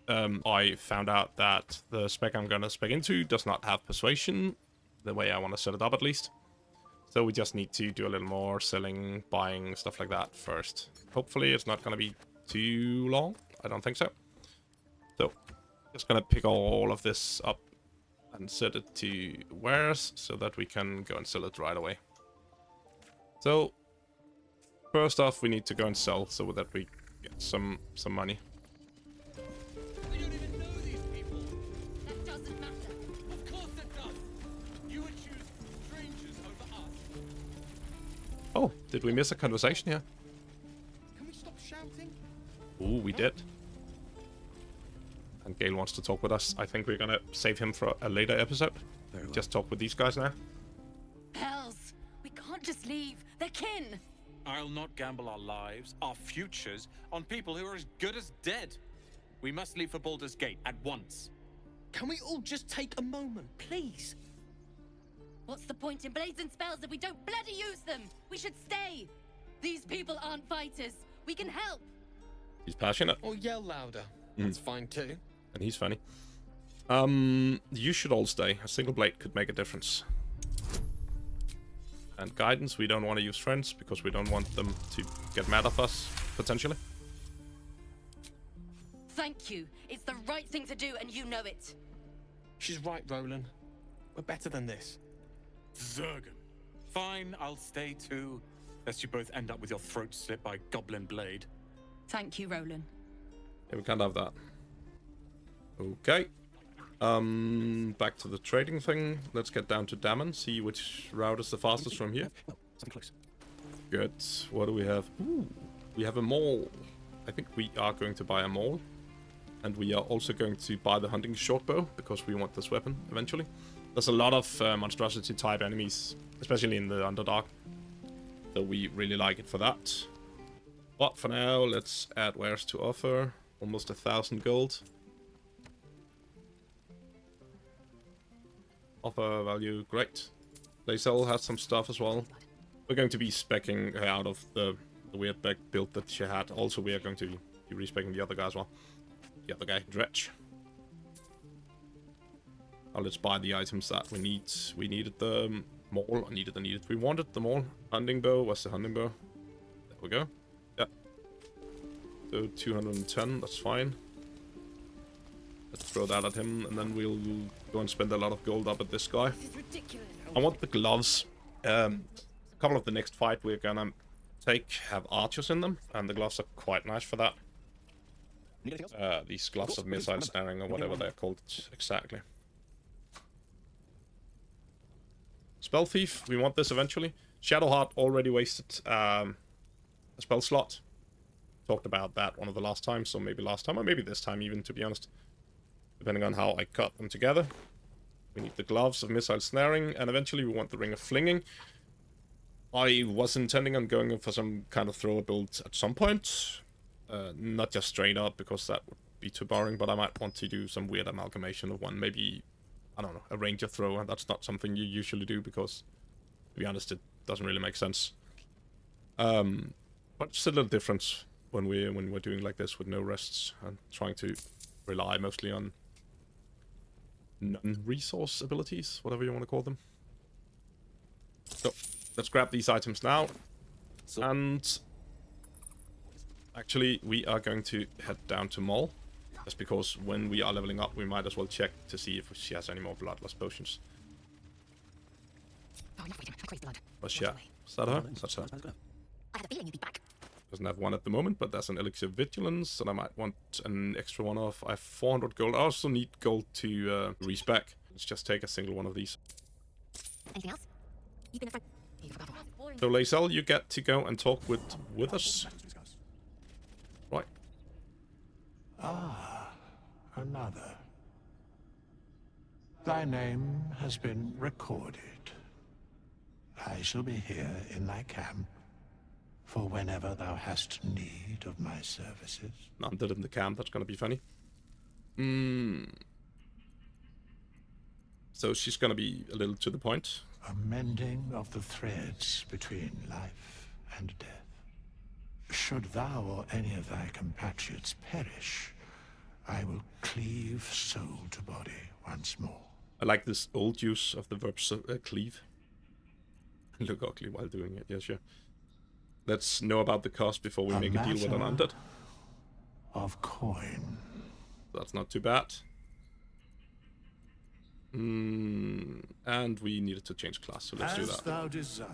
I found out that the spec I'm gonna spec into does not have persuasion, the way I want to set it up at least. So we just need to do a little more selling, buying, stuff like that first. Hopefully it's not gonna be too long. I don't think so. So just gonna pick all of this up and set it to wares so that we can go and sell it right away. So first off, we need to go and sell so that we get some money. We don't even know these people. That doesn't matter. Of course it does. You would choose strangers over us. Oh, did we miss a conversation here? Can we stop shouting? Ooh, we did. And Gale wants to talk with us. I think we're gonna save him for a later episode. Just talk with these guys now. Hells! We can't just leave. They're kin! I'll not gamble our lives, our futures, on people who are as good as dead. We must leave for Baldur's Gate at once. Can we all just take a moment, please? What's the point in blazing spells if we don't bloody use them? We should stay. These people aren't fighters. We can help. He's passionate. Or yell louder. That's fine too. And he's funny. You should all stay. A single blade could make a difference. And guidance, we don't want to use friends because we don't want them to get mad at us, potentially. Thank you. It's the right thing to do, and you know it. She's right, Roland. We're better than this. Zergan. Fine, I'll stay too. Lest you both end up with your throat slit by Goblin Blade. Thank you, Roland. Yeah, we can't have that. Okay. Back to the trading thing. Let's get down to Dammon, see which route is the fastest from here. Something close. Good. What do we have? Ooh, we have a maul. I think we are going to buy a maul. And we are also going to buy the hunting shortbow, because we want this weapon eventually. There's a lot of monstrosity type enemies, especially in the Underdark. So we really like it for that. But for now, let's add wares to offer. Almost 1,000 gold. Offer value, great. Lae'zel has some stuff as well. We're going to be speccing her out of the weird back build that she had. Also, we are going to be respecking the other guy as well. The other guy, Dredge. Now let's buy the items that we need. We needed the maul. We wanted the maul. Hunting bow. What's the hunting bow? There we go. Yeah. So 210, that's fine. Let's throw that at him, and then we'll go and spend a lot of gold up at this guy. This is ridiculous. I want the gloves. A couple of the next fight we're gonna take have archers in them, and the gloves are quite nice for that. These gloves of missile snaring, or whatever they're called exactly. Spell Thief, we want this eventually. Shadowheart already wasted a spell slot. Talked about that one of the last times, so maybe last time, or maybe this time even, to be honest. Depending on how I cut them together. We need the gloves of missile snaring, and eventually we want the ring of flinging. I was intending on going for some kind of thrower build at some point. Not just straight up, because that would be too boring, but I might want to do some weird amalgamation of one. Maybe, I don't know, a ranger thrower. That's not something you usually do, because, to be honest, it doesn't really make sense. But it's a little different when we're doing like this with no rests, and trying to rely mostly on non-resource abilities, whatever you want to call them. So, let's grab these items now. And actually, we are going to head down to Maul. Just because when we are leveling up, we might as well check to see if she has any more bloodless potions. Oh, enough with him. I'll crave blood. But yeah, is that her? That's her. I had a feeling you'd be back. Doesn't have one at the moment, but there's an Elixir of Vigilance, and I might want an extra one off. I have 400 gold. I also need gold to respec. Let's just take a single one of these. Anything else? You've been a friend. So Lae'zel, you get to go and talk with us. Right. Ah, another. Thy name has been recorded. I shall be here in thy camp for whenever thou hast need of my services. None did in the camp, that's gonna be funny. So she's gonna be a little to the point. A mending of the threads between life and death. Should thou or any of thy compatriots perish, I will cleave soul to body once more. I like this old use of the verb cleave. Look ugly while doing it, yeah, sure. Let's know about the cost before we make a deal with an undead. Of coin. That's not too bad. And we needed to change class, so let's do that. As thou desire.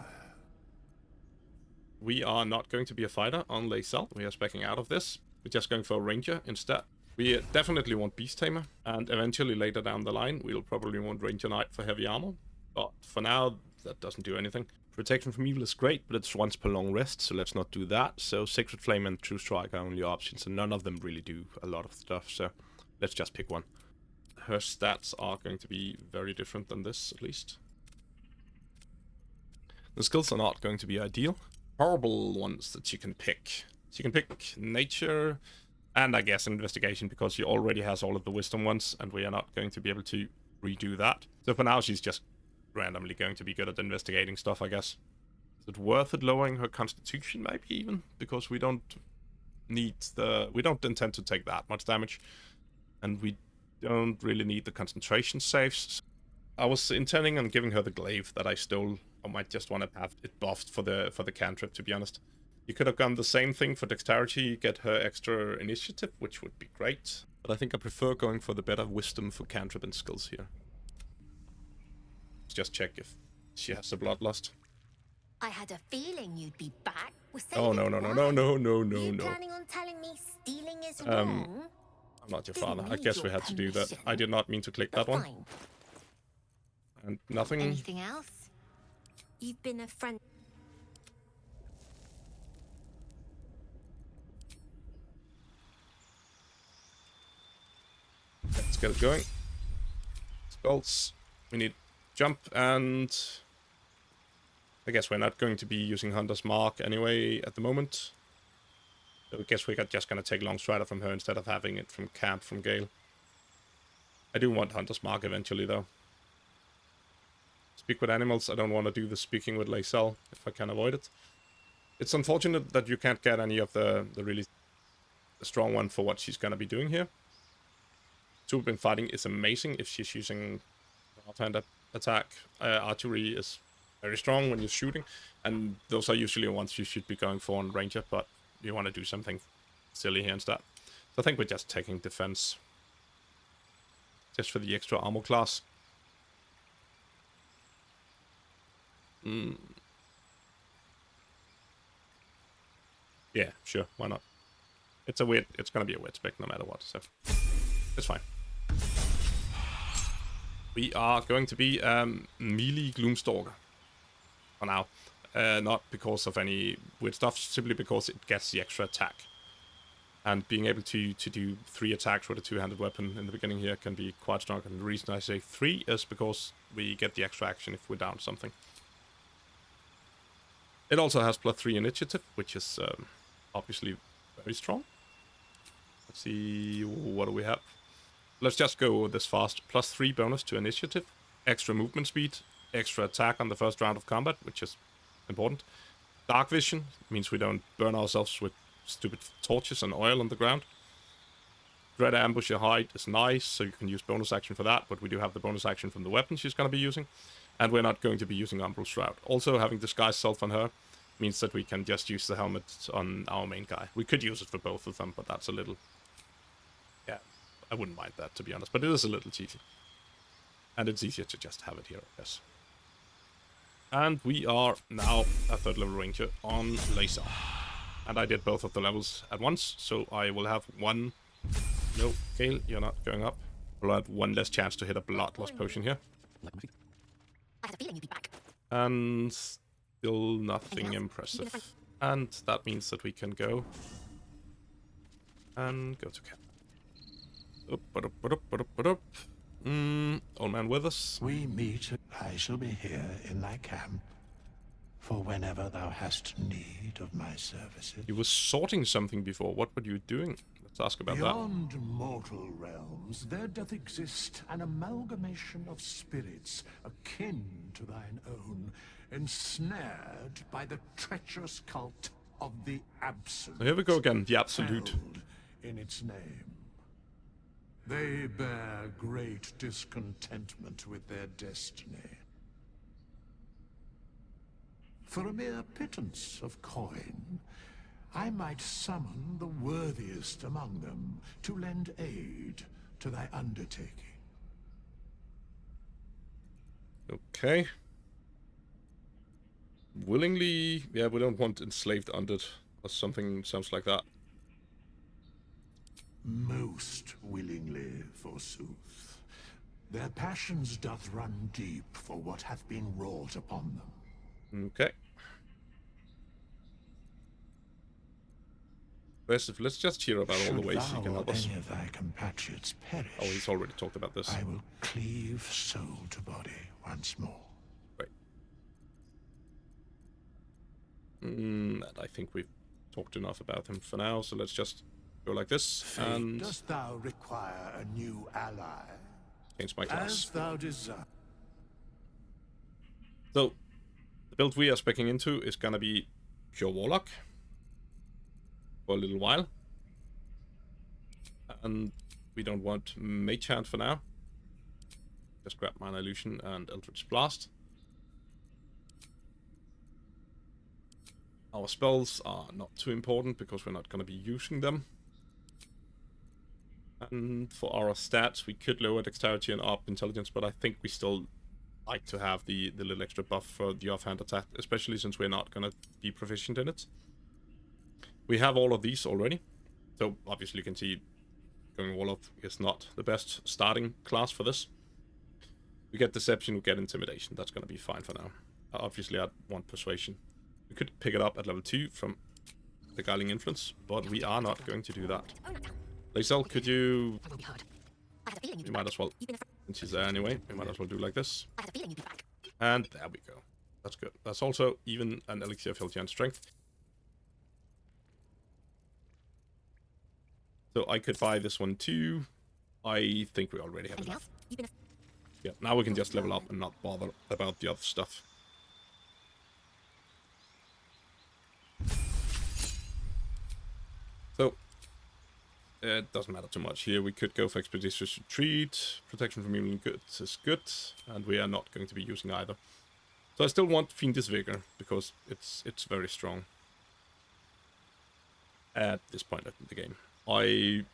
We are not going to be a fighter on Lae'zel. We are speccing out of this. We're just going for a ranger instead. We definitely want Beast Tamer, and eventually later down the line, we'll probably want Ranger Knight for heavy armor. But for now, that doesn't do anything. Protection from evil is great, but it's once per long rest, so let's not do that. So Sacred Flame and True Strike are only options, and none of them really do a lot of stuff, so let's just pick one. Her stats are going to be very different than this, at least. The skills are not going to be ideal. Horrible ones that you can pick. So you can pick Nature, and I guess Investigation, because she already has all of the Wisdom ones, and we are not going to be able to redo that. So for now, she's just randomly going to be good at investigating stuff, I guess. Is it worth it lowering her Constitution, maybe even? Because we don't intend to take that much damage, and we don't really need the concentration saves. I was intending on giving her the glaive that I stole. I might just want to have it buffed for the cantrip, to be honest. You could have done the same thing for dexterity, get her extra initiative, which would be great. But I think I prefer going for the better wisdom for cantrip and skills here. Let's just check if she has the bloodlust. I had a feeling you'd be back. Oh, no. You planning on telling me stealing is wrong? I'm not your father. I guess we had to do that. I did not mean to click that one. And nothing. Anything else? You've been a friend. Let's get it going. Spells. We need jump, and I guess we're not going to be using Hunter's Mark anyway at the moment. So I guess we're just going to take Long Strider from her instead of having it from camp from Gale. I do want Hunter's Mark eventually, though. Speak with animals. I don't want to do the speaking with Lae'zel if I can avoid it. It's unfortunate that you can't get any of the really strong one for what she's going to be doing here. Two been fighting is amazing if she's using offhand attack. Archery is very strong when you're shooting, and those are usually ones you should be going for on Ranger, but you want to do something silly here instead. So I think we're just taking defense. Just for the extra armor class. Yeah, sure, why not? It's gonna be a weird spec no matter what, so it's fine. We are going to be melee Gloomstalker for now. Not because of any weird stuff, simply because it gets the extra attack. And being able to do 3 attacks with a two-handed weapon in the beginning here can be quite strong. And the reason I say 3 is because we get the extra action if we're down something. It also has +3 initiative, which is obviously very strong. Let's see, what do we have? Let's just go this fast. +3 bonus to initiative, extra movement speed, extra attack on the first round of combat, which is important. Dark vision means we don't burn ourselves with stupid torches and oil on the ground. Dread ambush your hide is nice, so you can use bonus action for that, but we do have the bonus action from the weapon she's going to be using. And we're not going to be using Umbral Shroud. Also, having Disguise Self on her means that we can just use the helmet on our main guy. We could use it for both of them, but that's a little... Yeah, I wouldn't mind that, to be honest, but it is a little cheesy. And it's easier to just have it here, I guess. And we are now a 3rd level ranger on Lae'zel. And I did both of the levels at once, so I will have one... No, Gale, you're not going up. I'll have one less chance to hit a blood loss potion here. I had a feeling you'd be back. And still nothing impressive. And that means that we can go... And go to camp. Old man with us. We meet. I shall be here in thy camp, for whenever thou hast need of my services. You were sorting something before. What were you doing? Let's ask about Beyond mortal realms, there doth exist an amalgamation of spirits akin to thine own, ensnared by the treacherous cult of the Absolute. So here we go again, the Absolute. Held in its name. They bear great discontentment with their destiny. For a mere pittance of coin, I might summon the worthiest among them to lend aid to thy undertaking. Okay. Willingly... Yeah, we don't want enslaved undead or something sounds like that. Most willingly, forsooth. Their passions doth run deep for what hath been wrought upon them. Okay. Let's just hear about all the ways he can help us. Any of thy compatriots perish, oh, he's already talked about this. I will cleave soul to body once more. Right. And I think we've talked enough about him for now, so let's just go like this. Fate, and dost thou require a new ally? Change my class. As thou desire. So, the build we are speccing into is gonna be pure Warlock. For a little while. And we don't want Mage Hand for now. Just grab Mana Illusion and Eldritch Blast. Our spells are not too important because we're not going to be using them. And for our stats, we could lower Dexterity and up Intelligence, but I think we still like to have the little extra buff for the offhand attack, especially since we're not going to be proficient in it. We have all of these already, so obviously you can see going Warlock is not the best starting class for this. We get Deception, we get Intimidation, that's going to be fine for now. Obviously I'd want Persuasion. We could pick it up at level 2 from the Guiding Influence, but we are not going to do that. Lae'zel, could you... You might as well, since he's there anyway, we might as well do like this. And there we go. That's good. That's also even an Elixir of Health and Strength. So I could buy this one too. I think we already have enough. Yeah, now we can just level up and not bother about the other stuff. So, it doesn't matter too much here. We could go for Expeditious Retreat. Protection from Evil and Good is good. And we are not going to be using either. So I still want Fiendish Vigor, because it's very strong. At this point in the game. I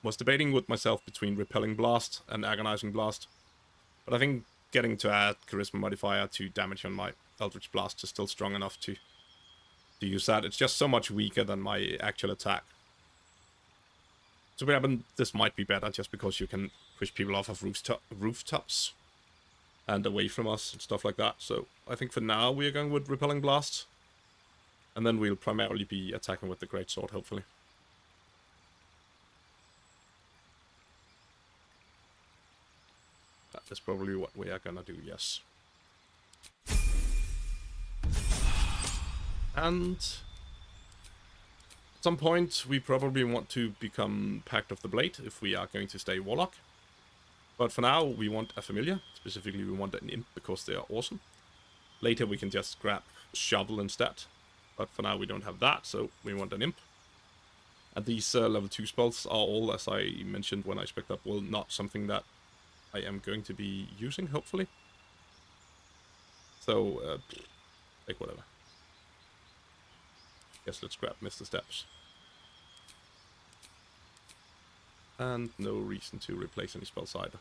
was debating with myself between Repelling Blast and Agonizing Blast, but I think getting to add Charisma modifier to damage on my Eldritch Blast is still strong enough to use that. It's just so much weaker than my actual attack. So this might be better just because you can push people off of rooftops and away from us and stuff like that. So I think for now we are going with Repelling Blast, and then we'll primarily be attacking with the Greatsword, hopefully. That's probably what we are gonna do, yes. And at some point we probably want to become Pact of the Blade if we are going to stay Warlock. But for now we want a Familiar, specifically we want an Imp because they are awesome. Later we can just grab Shovel instead, but for now we don't have that, so we want an Imp. And these level 2 spells are all, as I mentioned when I spec'd up, well, not something that I am going to be using, hopefully. So, take whatever. Guess let's grab Mr. Steps. And no reason to replace any spells either.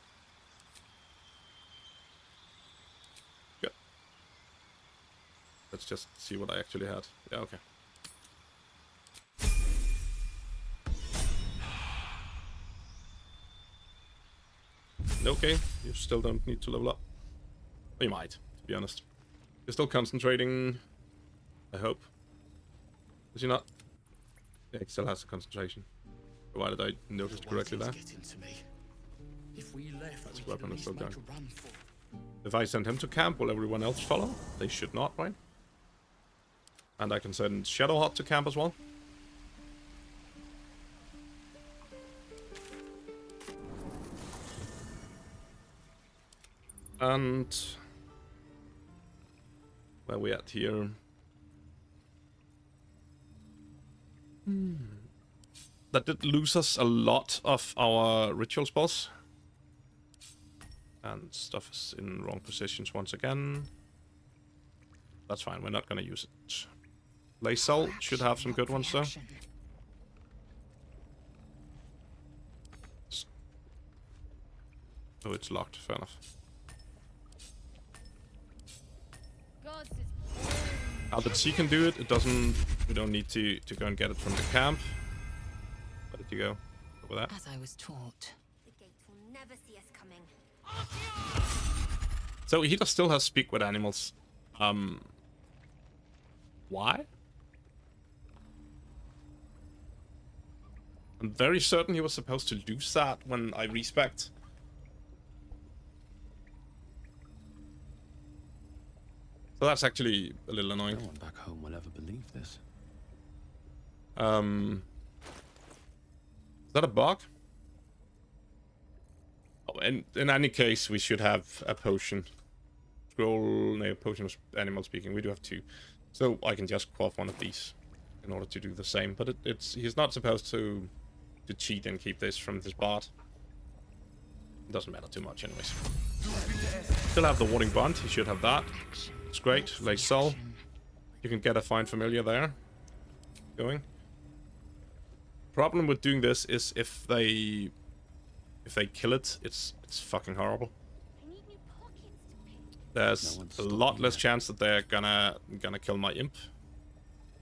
Good. Let's just see what I actually had. Yeah, okay. Okay, you still don't need to level up. Or you might, to be honest. You're still concentrating, I hope. Is he not? Yeah, he still has the concentration. Provided I noticed correctly there. That's weapon is still going. If I send him to camp, will everyone else follow? They should not, right? And I can send Shadowheart to camp as well. And where are we at here? That did lose us a lot of our ritual spells. And stuff is in wrong positions once again. That's fine, we're not gonna use it. Lae'zel should have some good ones though. Oh, it's locked, fair enough. Now that she can do it, it doesn't. We don't need to go and get it from the camp. Where did you go? Over there. As I was taught. The gate will never see us coming. So he still has speak with animals. Why? I'm very certain he was supposed to lose that when I respect. So that's actually a little annoying. No one back home will ever believe this. Is that a bug? Oh, in any case, we should have a potion. Scroll, no, potion of animal speaking. We do have 2. So I can just quaff one of these in order to do the same. But he's not supposed to cheat and keep this from his bard. It doesn't matter too much anyways. Still have the warding bond. He should have that. It's great. Lae'zel. You can get a fine familiar there. Going. Problem with doing this is if they kill it, it's fucking horrible. There's a lot less chance that they're gonna kill my imp.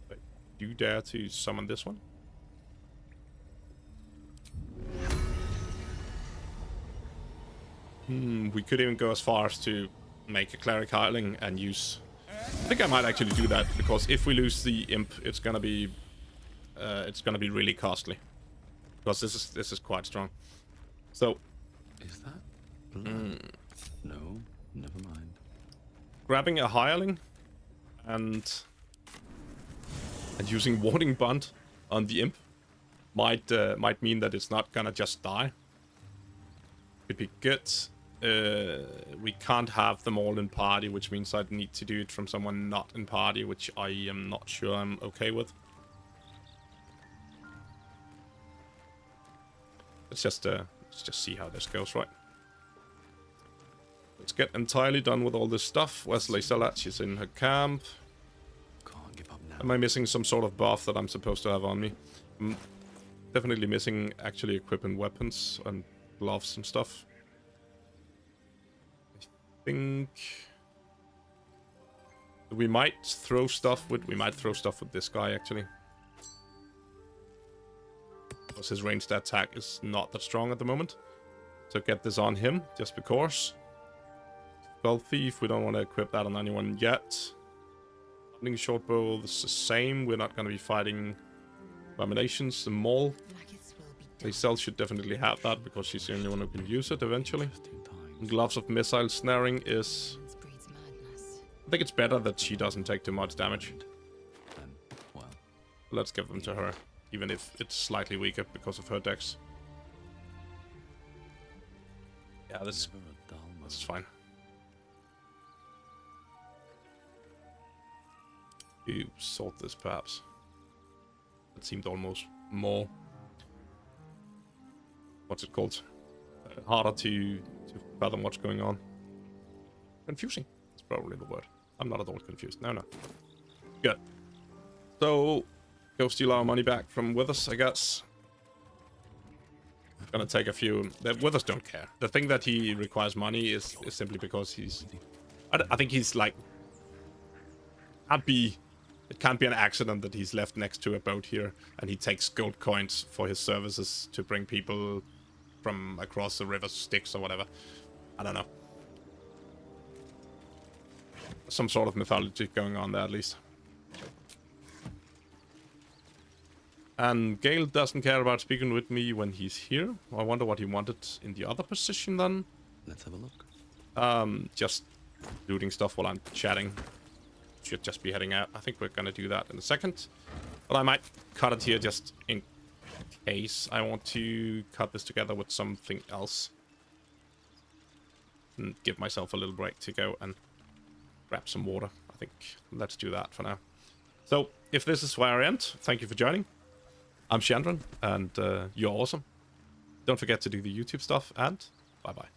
But do you dare to summon this one? We could even go as far as to make a cleric hireling and use. I think I might actually do that because if we lose the imp, it's gonna be really costly. Because this is quite strong. So. Is that blood? No, never mind. Grabbing a hireling and using warding bond on the imp might mean that it's not gonna just die. Could be good. We can't have them all in party, which means I'd need to do it from someone not in party, which I am not sure I'm okay with. Let's just see how this goes, right? Let's get entirely done with all this stuff. Where's Lae'zel at? She's in her camp. Can't give up now. Am I missing some sort of buff that I'm supposed to have on me? I'm definitely missing actually equipping weapons and gloves and stuff. I think we might throw stuff with this guy actually. Because his ranged attack is not that strong at the moment. So get this on him just because. Spell Thief, we don't want to equip that on anyone yet. Hunting short bow, this is the same. We're not going to be fighting Abominations. The Maul. Lae'zel should definitely have that because she's the only one who can use it eventually. And Gloves of Missile Snaring is. I think it's better that she doesn't take too much damage. Let's give them to her, even if it's slightly weaker because of her dex. Yeah, this is fine. You sort this perhaps. It seemed almost more. What's it called? Harder to fathom what's going on. Confusing. That's probably the word. I'm not at all confused. No. Good. So, go steal our money back from Withers, I guess. Gonna take a few. The Withers don't care. The thing that he requires money is simply because he's. I think he's like. It can't be an accident that he's left next to a boat here and he takes gold coins for his services to bring people from across the river Styx or whatever. I don't know. Some sort of mythology going on there at least. And Gale doesn't care about speaking with me when he's here. I wonder what he wanted in the other position then. Let's have a look. Just looting stuff while I'm chatting. Should just be heading out. I think we're gonna do that in a second. But I might cut it here just in case I want to cut this together with something else. And give myself a little break to go and grab some water. I think let's do that for now. So, if this is where I end, thank you for joining. I'm Chandran, and you're awesome. Don't forget to do the YouTube stuff, and bye-bye.